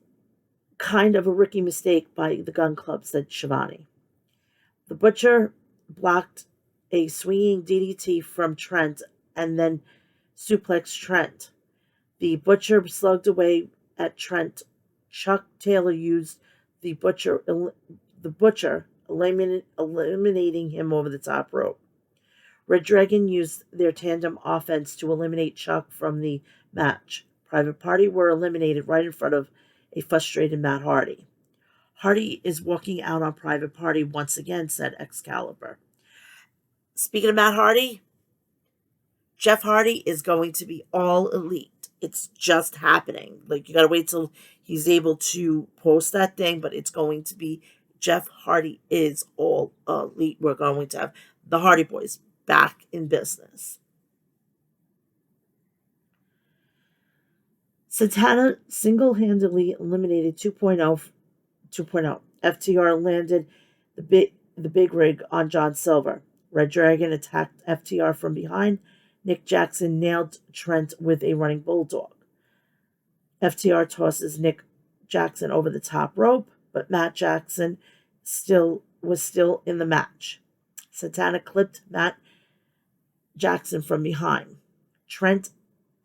S1: kind of a rookie mistake by the Gun Club, said Shivani. The Butcher blocked a swinging DDT from Trent and then suplexed Trent. The Butcher slugged away at Trent. Chuck Taylor used the Butcher eliminating him over the top rope. Red Dragon used their tandem offense to eliminate Chuck from the match. Private Party were eliminated right in front of a frustrated Matt Hardy. Hardy is walking out on Private Party once again, said Excalibur. Speaking of Matt Hardy, Jeff Hardy is going to be all elite. It's just happening. Like, you gotta wait till he's able to post that thing, but it's going to be Jeff Hardy is all elite. We're going to have the Hardy Boys back in business. Santana single-handedly eliminated 2.0. FTR landed the big rig on John Silver. Red Dragon attacked FTR from behind. Nick Jackson nailed Trent with a running bulldog. FTR tosses Nick Jackson over the top rope, but Matt Jackson was still in the match. Santana clipped Matt Jackson from behind. Trent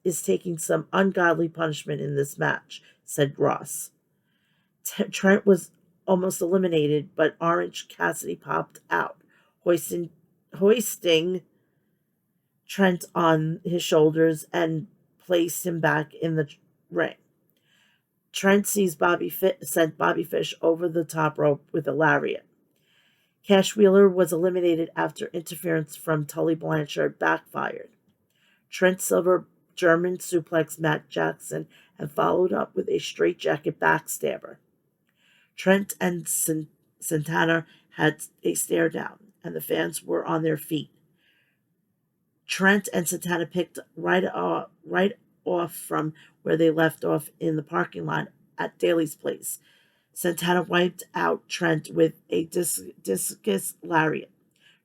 S1: is taking some ungodly punishment in this match, said Ross. Trent was almost eliminated, but Orange Cassidy popped out, hoisting Trent on his shoulders and placed him back in the ring. Trent sent Bobby Fish over the top rope with a lariat. Cash Wheeler was eliminated after interference from Tully Blanchard backfired. Trent Silver German suplexed Matt Jackson and followed up with a straitjacket backstabber. Trent and Santana had a stare down, and the fans were on their feet. Trent and Santana picked right off from where they left off in the parking lot at Daly's place. Santana wiped out Trent with a discus lariat.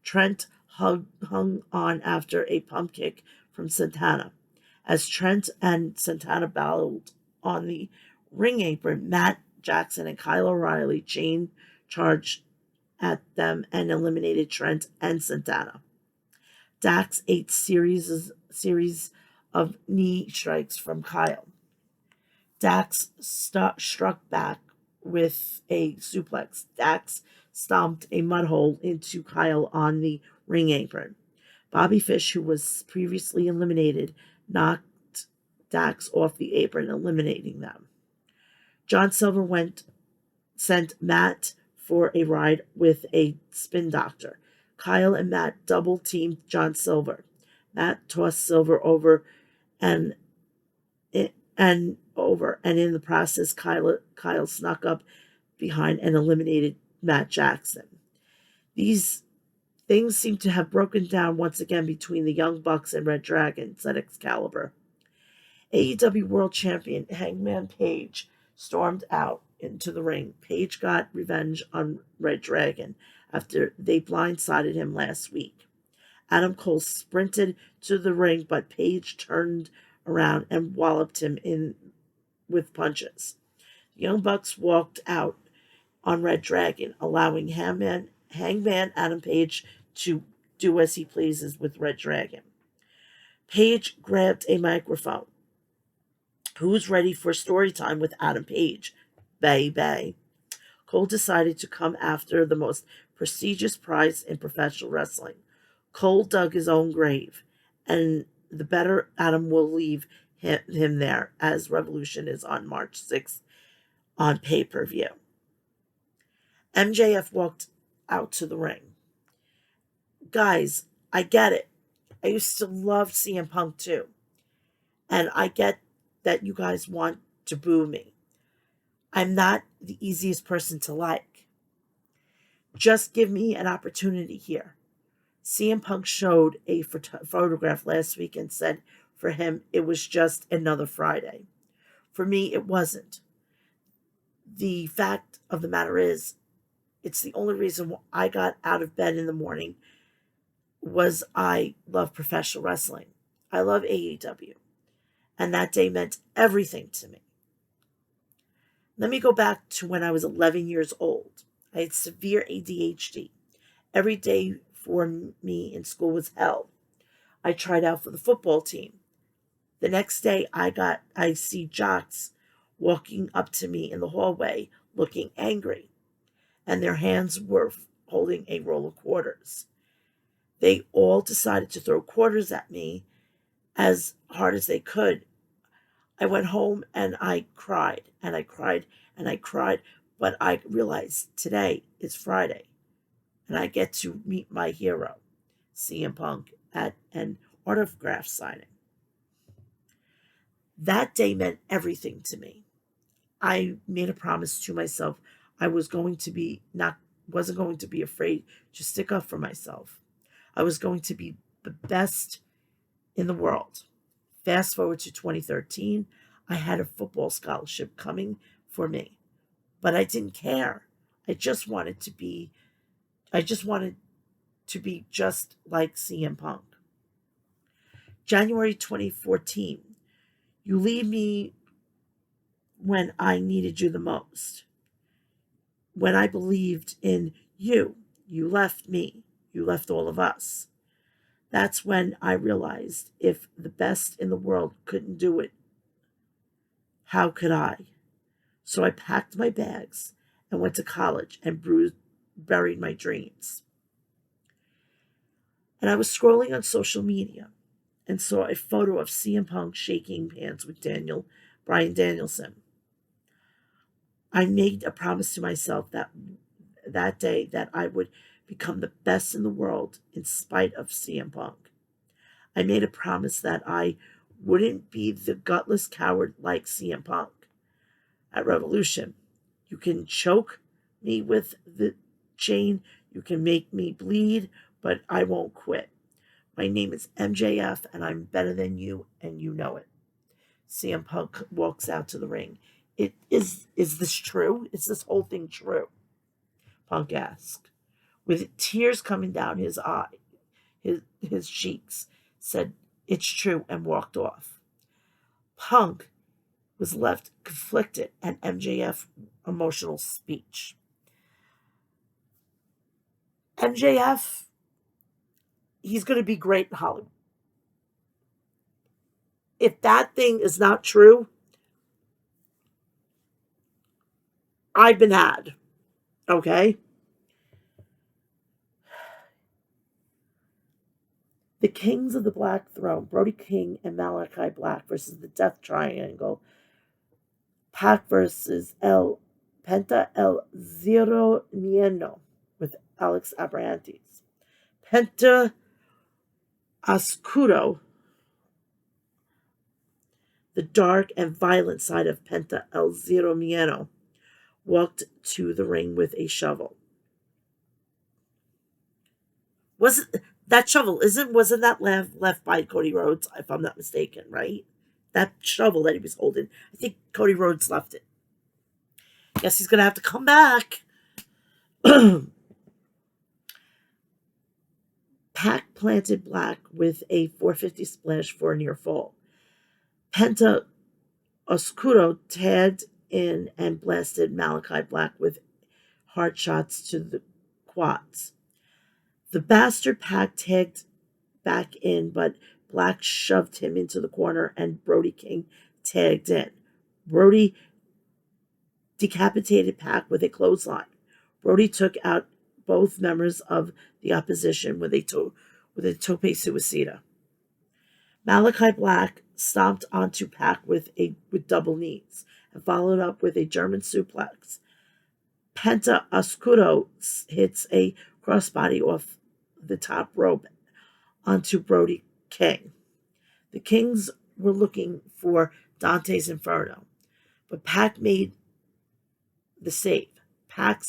S1: Trent hung on after a pump kick from Santana. As Trent and Santana battled on the ring apron, Matt Jackson and Kyle O'Reilly chain charged at them and eliminated Trent and Santana. Dax ate series of knee strikes from Kyle. Dax struck back with a suplex. Dax stomped a mud hole into Kyle on the ring apron. Bobby Fish, who was previously eliminated, knocked Dax off the apron, eliminating them. John Silver sent Matt for a ride with a spin doctor. Kyle and Matt double teamed John Silver. Matt tossed Silver over and and in the process Kyle snuck up behind and eliminated Matt Jackson. These things seem to have broken down once again between the Young Bucks and Red Dragon, said Excalibur. AEW World Champion Hangman Page stormed out into the ring. Page got revenge on Red Dragon after they blindsided him last week. Adam Cole sprinted to the ring, but Page turned around and walloped him in with punches. The Young Bucks walked out on Red Dragon, allowing Hangman Adam Page to do as he pleases with Red Dragon. Page grabbed a microphone. Who's ready for story time with Adam Page? Baby. Cole decided to come after the most prestigious prize in professional wrestling. Cole dug his own grave, and the better Adam will leave him there, as Revolution is on March 6th on pay-per-view. MJF walked out to the ring. Guys, I get it. I used to love CM Punk too. And I get that you guys want to boo me. I'm not the easiest person to like. Just give me an opportunity here. CM Punk showed a photograph last week and said for him it was just another Friday. For me, it wasn't. The fact of the matter is, it's the only reason I got out of bed in the morning was I love professional wrestling. I love AEW. And that day meant everything to me. Let me go back to when I was 11 years old. I had severe ADHD. Every day for me in school was hell. I tried out for the football team. The next day I see jocks walking up to me in the hallway looking angry, and their hands were holding a roll of quarters. They all decided to throw quarters at me as hard as they could. I went home and I cried and I cried and I cried, but I realized today is Friday and I get to meet my hero, CM Punk, at an autograph signing. That day meant everything to me. I made a promise to myself I wasn't going to be afraid to stick up for myself. I was going to be the best in the world. Fast forward to 2013, I had a football scholarship coming for me, but I didn't care. I just wanted to be just like CM Punk. January 2014, you leave me when I needed you the most. When I believed in you, you left me. You left all of us. That's when I realized if the best in the world couldn't do it, how could I? So I packed my bags and went to college and buried my dreams. And I was scrolling on social media and saw a photo of CM Punk shaking hands with Bryan Danielson. I made a promise to myself that day that I would become the best in the world in spite of CM Punk. I made a promise that I wouldn't be the gutless coward like CM Punk. At Revolution, you can choke me with the chain, you can make me bleed, but I won't quit. My name is MJF and I'm better than you and you know it. CM Punk walks out to the ring. Is this true? Is this whole thing true? Punk asked. With tears coming down his cheeks, said, "It's true," and walked off. Punk was left conflicted at MJF emotional speech. MJF, he's going to be great in Hollywood. If that thing is not true, I've been had. Okay? The Kings of the Black Throne, Brody King and Malachi Black versus the Death Triangle, Pac versus El Penta El Zero Nieno with Alex Abrahantes. Penta Oscuro, the dark and violent side of Penta El Zero Nieno, walked to the ring with a shovel. Was it that shovel? Wasn't that left by Cody Rhodes, if I'm not mistaken, right? That shovel that he was holding. I think Cody Rhodes left it. Guess he's gonna have to come back. Pac planted Black with a 450 splash for a near fall. Penta Oscuro tagged in and blasted Malachi Black with hard shots to the quads. The bastard Pac tagged back in, but Black shoved him into the corner and Brody King tagged in. Brody decapitated Pac with a clothesline. Brody took out both members of the opposition with a tope suicida. Malachi Black stomped onto Pac with double knees and followed up with a German suplex. Penta Oscuro hits a crossbody off the top rope onto Brody King. The Kings were looking for Dante's Inferno, but Pac made the save. Pac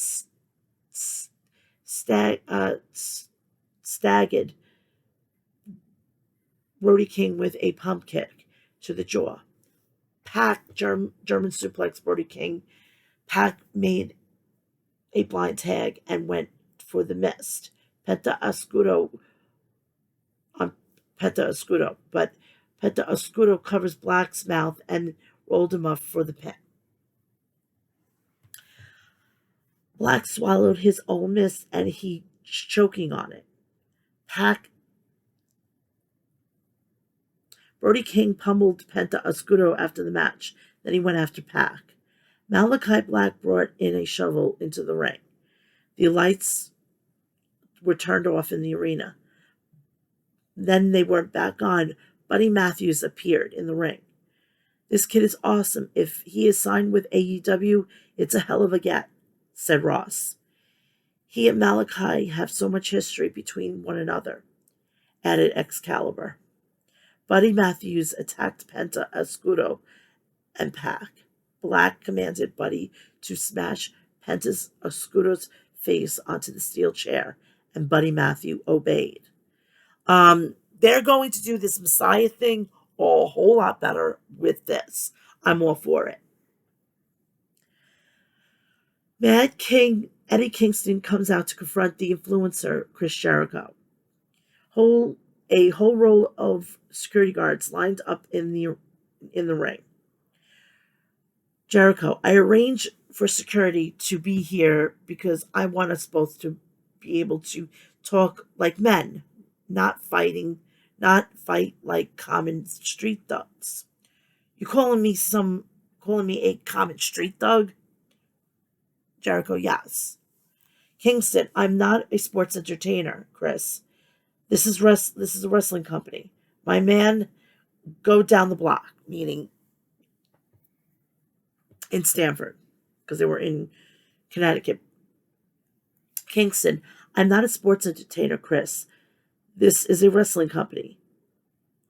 S1: staggered Brody King with a pump kick to the jaw. Pac German suplex Brody King. Pac made a blind tag and went for the mist. Penta Oscuro on Penta Oscuro, but Penta Oscuro covers Black's mouth and rolled him up for the pin. Black swallowed his own mist and he choking on it. Pac Brody King pummeled Penta Oscuro after the match. Then he went after Pac. Malachi Black brought in a shovel into the ring. The lights were turned off in the arena. Then they weren't back on. Buddy Matthews appeared in the ring. This kid is awesome. If he is signed with AEW, it's a hell of a get, said Ross. He and Malachi have so much history between one another, added Excalibur. Buddy Matthews attacked Penta Oscuro and Pac. Black commanded Buddy to smash Penta Oscuro's face onto the steel chair, and Buddy Matthew obeyed. They're going to do this Messiah thing a whole lot better with this. I'm all for it. Mad King Eddie Kingston comes out to confront the influencer Chris Jericho. A whole row of security guards lined up in the ring. Jericho, I arranged for security to be here because I want us both to be able to talk like men, not fight like common street thugs. You calling me a common street thug? Jericho, yes. Kingston, I'm not a sports entertainer, Chris. This is a wrestling company. My man, go down the block, meaning in Stamford, because they were in Connecticut. Kingston, I'm not a sports entertainer, Chris. This is a wrestling company.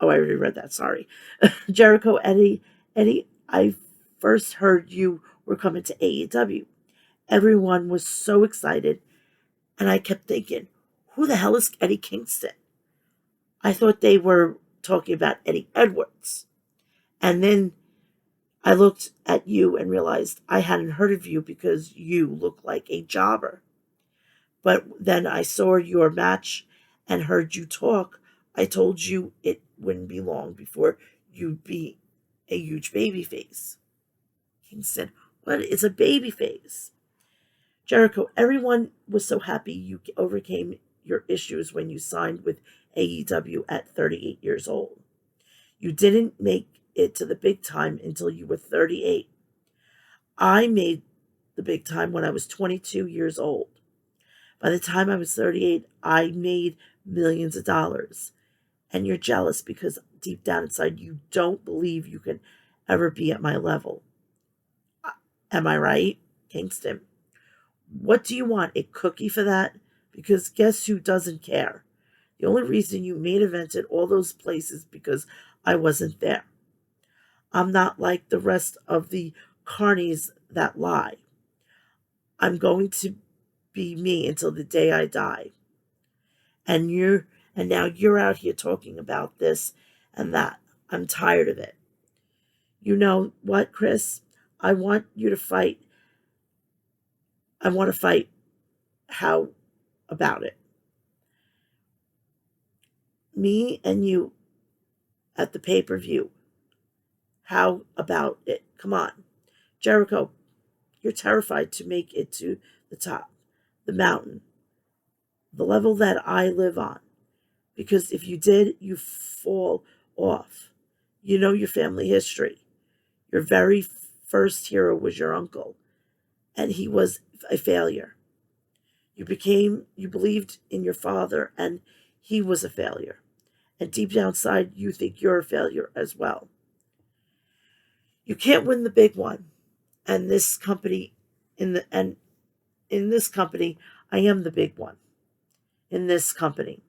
S1: Oh, I already read that, sorry. Jericho, Eddie, I first heard you were coming to AEW. Everyone was so excited, and I kept thinking, who the hell is Eddie Kingston? I thought they were talking about Eddie Edwards. And then I looked at you and realized I hadn't heard of you because you look like a jobber. But then I saw your match and heard you talk. I told you it wouldn't be long before you'd be a huge baby face. King said, what is a baby face? Jericho, everyone was so happy you overcame your issues when you signed with AEW at 38 years old. You didn't make it to the big time until you were 38. I made the big time when I was 22 years old. By the time I was 38, I made millions of dollars. And you're jealous because deep down inside you don't believe you can ever be at my level. Am I right, Kingston? What do you want? A cookie for that? Because guess who doesn't care? The only reason you main evented all those places because I wasn't there. I'm not like the rest of the carnies that lie. I'm going to be me until the day I die. And now you're out here talking about this and that. I'm tired of it. You know what, Chris? I want you to fight. I want to fight. How about it? Me and you at the pay-per-view. How about it? Come on. Jericho, you're terrified to make it to the top, the mountain, the level that I live on. Because if you did, you fall off. You know your family history. Your very first hero was your uncle, and he was a failure. You believed in your father, and he was a failure. And deep down inside, you think you're a failure as well. You can't win the big one. And this company, in this company, I am the big one. In this company,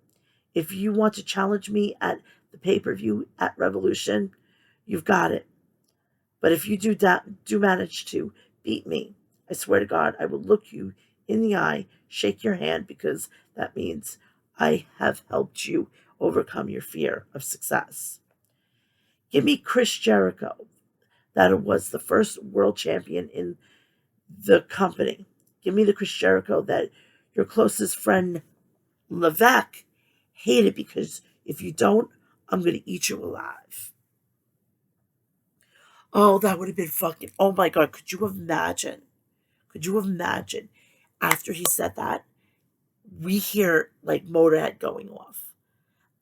S1: if you want to challenge me at the pay-per-view at Revolution, you've got it. But if you do manage to beat me, I swear to God, I will look you in the eye, shake your hand, because that means I have helped you overcome your fear of success. Give me Chris Jericho. That was the first world champion in the company. Give me the Chris Jericho that your closest friend Levesque hated, because if you don't, I'm going to eat you alive. Oh, that would have been fucking. Oh my God. Could you imagine? Could you imagine? After he said that, we hear like Motorhead going off.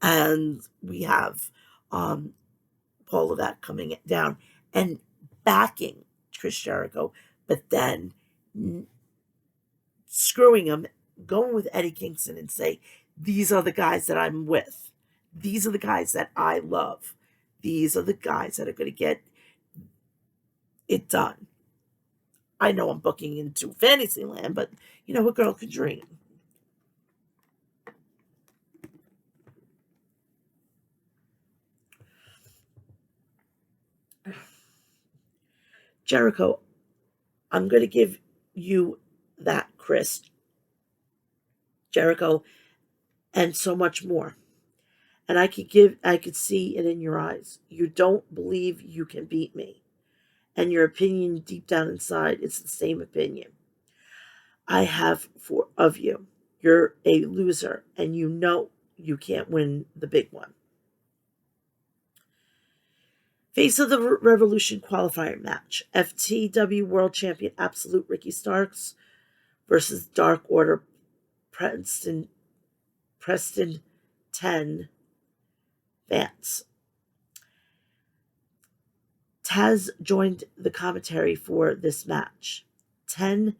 S1: And we have Paul Levesque coming down and backing Chris Jericho, but then screwing him, going with Eddie Kingston and say, these are the guys that I'm with. These are the guys that I love. These are the guys that are going to get it done. I know I'm booking into Fantasyland, but you know, a girl could dream. Jericho, I'm going to give you that, Chris Jericho, and so much more. And I could see it in your eyes. You don't believe you can beat me. And your opinion deep down inside is the same opinion I have for of you. You're a loser and you know you can't win the big one. Face of the Revolution qualifier match. FTW World Champion Absolute Ricky Starks versus Dark Order Preston 10 Vance. Taz joined the commentary for this match. 10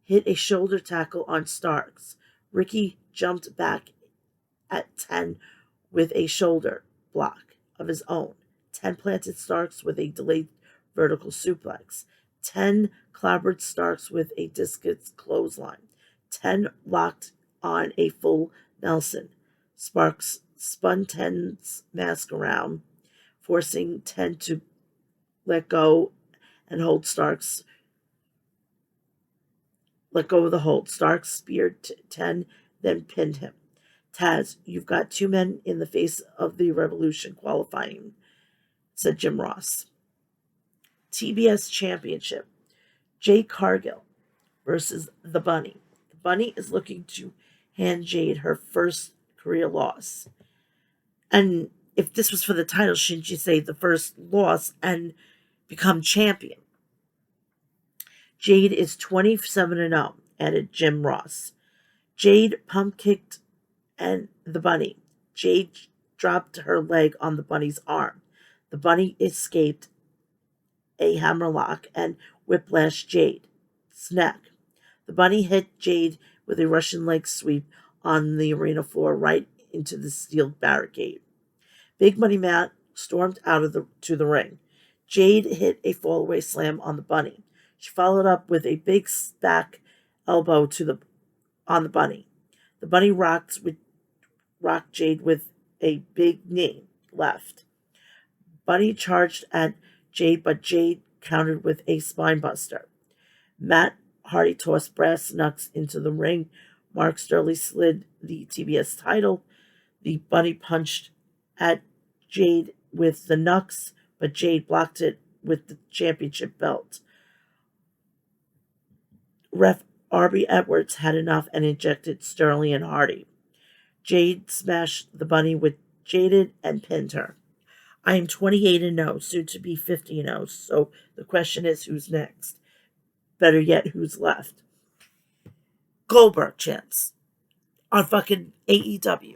S1: hit a shoulder tackle on Starks. Ricky jumped back at 10 with a shoulder block of his own. 10 planted Starks with a delayed vertical suplex. 10 clobbered Starks with a discus clothesline. 10 locked on a full Nelson. Sparks spun 10's mask around, forcing 10 to let go and hold Starks. Let go of the hold. Starks speared 10, then pinned him. Taz, you've got two men in the face of the Revolution qualifying, said Jim Ross. TBS Championship. Jade Cargill versus the Bunny. The Bunny is looking to hand Jade her first career loss. And if this was for the title, shouldn't you say the first loss and become champion? Jade is 27-0, added Jim Ross. Jade pump kicked and the Bunny. Jade dropped her leg on the Bunny's arm. The Bunny escaped a hammerlock and whiplashed Jade's neck. The Bunny hit Jade with a Russian leg sweep on the arena floor right into the steel barricade. Big Money Matt stormed out of to the ring. Jade hit a fallaway slam on the bunny. She followed up with a big back elbow on the bunny. The bunny rocked Jade with a big knee left. Bunny charged at Jade, but Jade countered with a spinebuster. Matt Hardy tossed Brass Knucks into the ring. Mark Sterling slid the TBS title. The bunny punched at Jade with the Knucks, but Jade blocked it with the championship belt. Ref Arby Edwards had enough and ejected Sterling and Hardy. Jade smashed the bunny with Jaded and pinned her. I am 28-0, soon to be 50-0, so the question is who's next? Better yet, who's left? Goldberg chants on fucking AEW.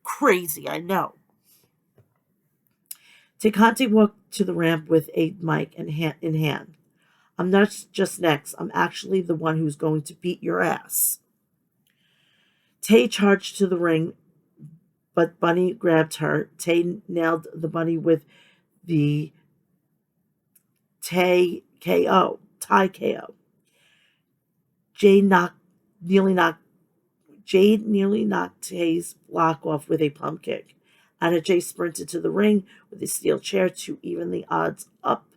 S1: Crazy, I know. Takante walked to the ramp with a mic in hand. I'm not just next, I'm actually the one who's going to beat your ass. Tay charged to the ring, but Bunny grabbed her. Tay nailed the bunny with the Tay KO. Tie KO. Jade nearly knocked Tay's block off with a pump kick. Anna Jay sprinted to the ring with a steel chair to even the odds up,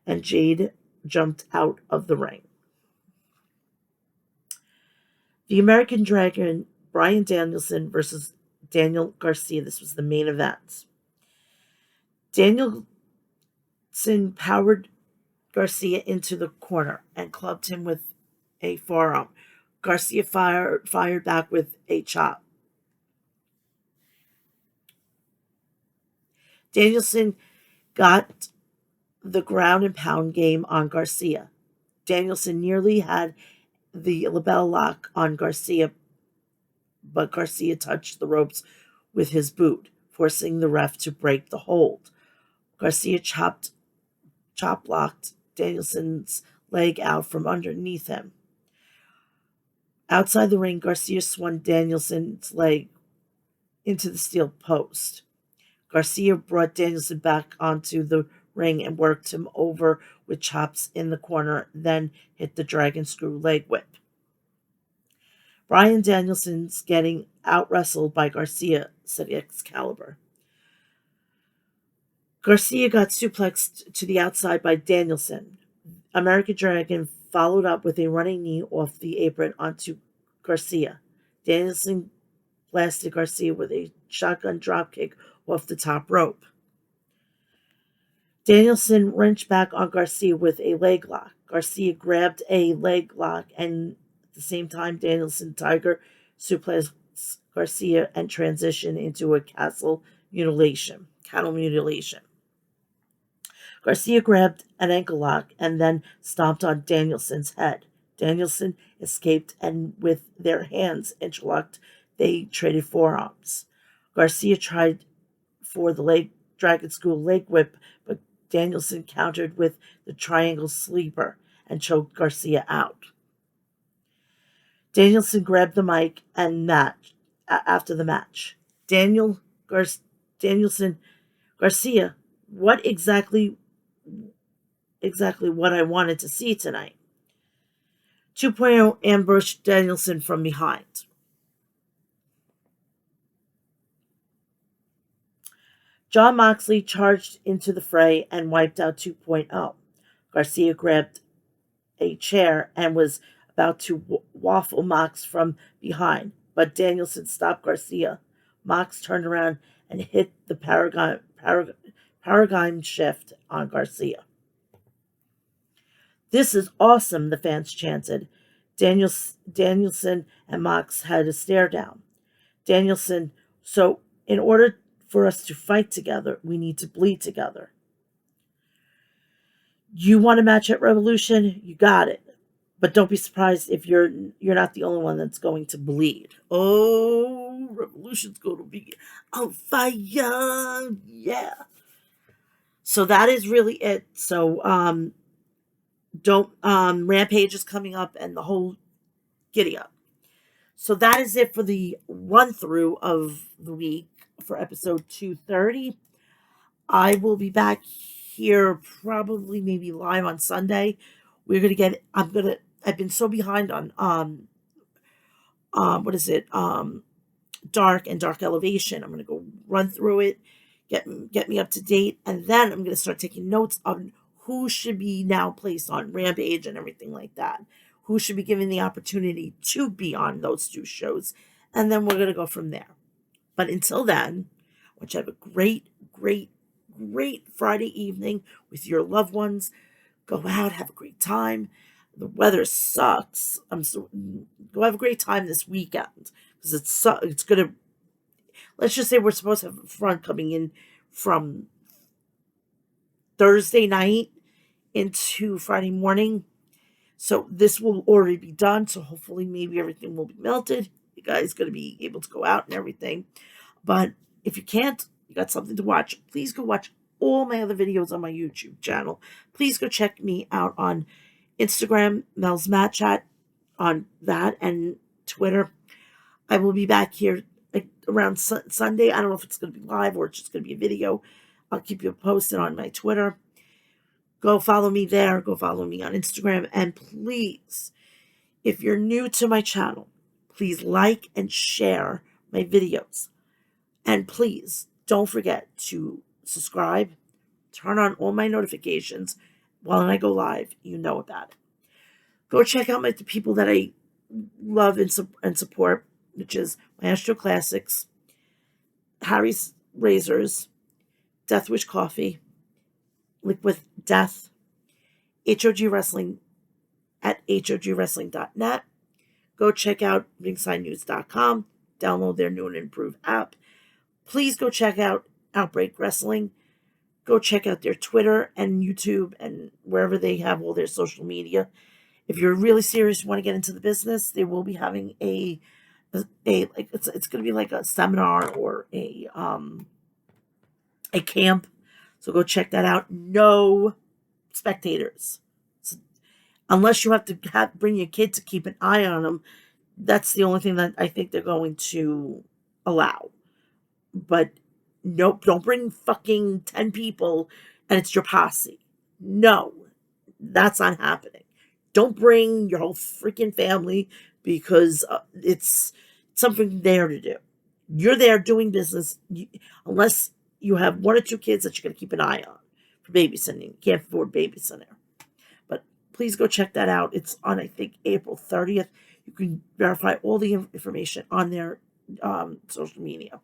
S1: and Jade jumped out of the ring. The American Dragon, Bryan Danielson versus Daniel Garcia. This was the main event. Danielson powered Garcia into the corner and clubbed him with a forearm. Garcia fired back with a chop. Danielson got the ground and pound game on Garcia. Danielson nearly had the label lock on Garcia, but Garcia touched the ropes with his boot, forcing the ref to break the hold. Garcia chop blocked Danielson's leg out from underneath him. Outside the ring, Garcia swung Danielson's leg into the steel post. Garcia brought Danielson back onto the ring and worked him over with chops in the corner, then hit the dragon screw leg whip. Bryan Danielson's getting out-wrestled by Garcia, said Excalibur. Garcia got suplexed to the outside by Danielson. American Dragon followed up with a running knee off the apron onto Garcia. Danielson blasted Garcia with a shotgun dropkick off the top rope. Danielson wrenched back on Garcia with a leg lock. Garcia grabbed a leg lock, and at the same time, Danielson Tiger suplexed Garcia and transitioned into a cattle mutilation. Garcia grabbed an ankle lock and then stomped on Danielson's head. Danielson escaped, and with their hands interlocked, they traded forearms. Garcia tried for the dragon school leg whip, but Danielson countered with the triangle sleeper and choked Garcia out. Danielson grabbed the mic and after the match. Danielson Garcia, what exactly what I wanted to see tonight. 2.0 ambushed Danielson from behind. Jon Moxley charged into the fray and wiped out 2.0. Garcia grabbed a chair and was about to waffle Mox from behind, but Danielson stopped Garcia. Mox turned around and hit the paradigm shift on Garcia. This is awesome, the fans chanted. Danielson and Mox had a stare down. Danielson, so in order for us to fight together, we need to bleed together. You want a match at Revolution? You got it. But don't be surprised if you're not the only one that's going to bleed. Oh, Revolution's going to be on fire. Yeah. So that is really it. So Rampage is coming up and the whole giddy up. So that is it for the run through of the week for episode 230. I will be back here probably maybe live on Sunday. I've been so behind on what is it? Dark and Dark Elevation. I'm gonna go run through it, get me up to date, and then I'm gonna start taking notes on who should be now placed on Rampage and everything like that. Who should be given the opportunity to be on those two shows, and then we're gonna go from there. But until then, I want you to have a great, great, great Friday evening with your loved ones. Go out, have a great time. The weather sucks. Go have a great time this weekend because it's gonna. Let's just say we're supposed to have a front coming in from Thursday night into Friday morning. So this will already be done. So hopefully, maybe everything will be melted. You guys gonna be able to go out and everything. But if you can't, you got something to watch. Please go watch all my other videos on my YouTube channel. Please go check me out on Instagram, Mel's Mat Chat, on that, and Twitter. I will be back here around Sunday. I don't know if it's going to be live or it's just going to be a video. I'll keep you posted on my Twitter. Go follow me there. Go follow me on Instagram. And please, if you're new to my channel, please like and share my videos. And please don't forget to subscribe, turn on all my notifications. While I go live, you know about it. Go check out the people that I love and support, which is Maestro Classics, Harry's Razors, Death Wish Coffee, Liquid Death, HOG Wrestling at hogwrestling.net. Go check out ringsidenews.com. Download their new and improved app. Please go check out Outbreak Wrestling. Go check out their Twitter and YouTube and wherever they have all their social media. If you're really serious, you want to get into the business, they will be having a like it's going to be like a seminar or a camp. So go check that out. No spectators, so, unless you have to bring your kid to keep an eye on them. That's the only thing that I think they're going to allow. But nope, don't bring fucking 10 people and it's your posse. No, that's not happening. Don't bring your whole freaking family because it's something there to do. You're there doing business, unless you have one or two kids that you're going to keep an eye on for babysitting. You can't afford babysitter. But please go check that out. It's on, I think, April 30th. You can verify all the information on their social media.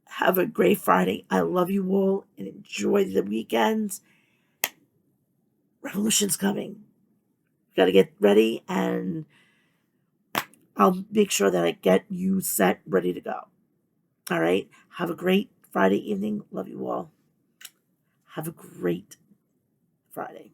S1: Have a great Friday. I love you all and enjoy the weekend. Revolution's coming. Got to get ready, and I'll make sure that I get you set, ready to go. All right? Have a great Friday evening. Love you all. Have a great Friday.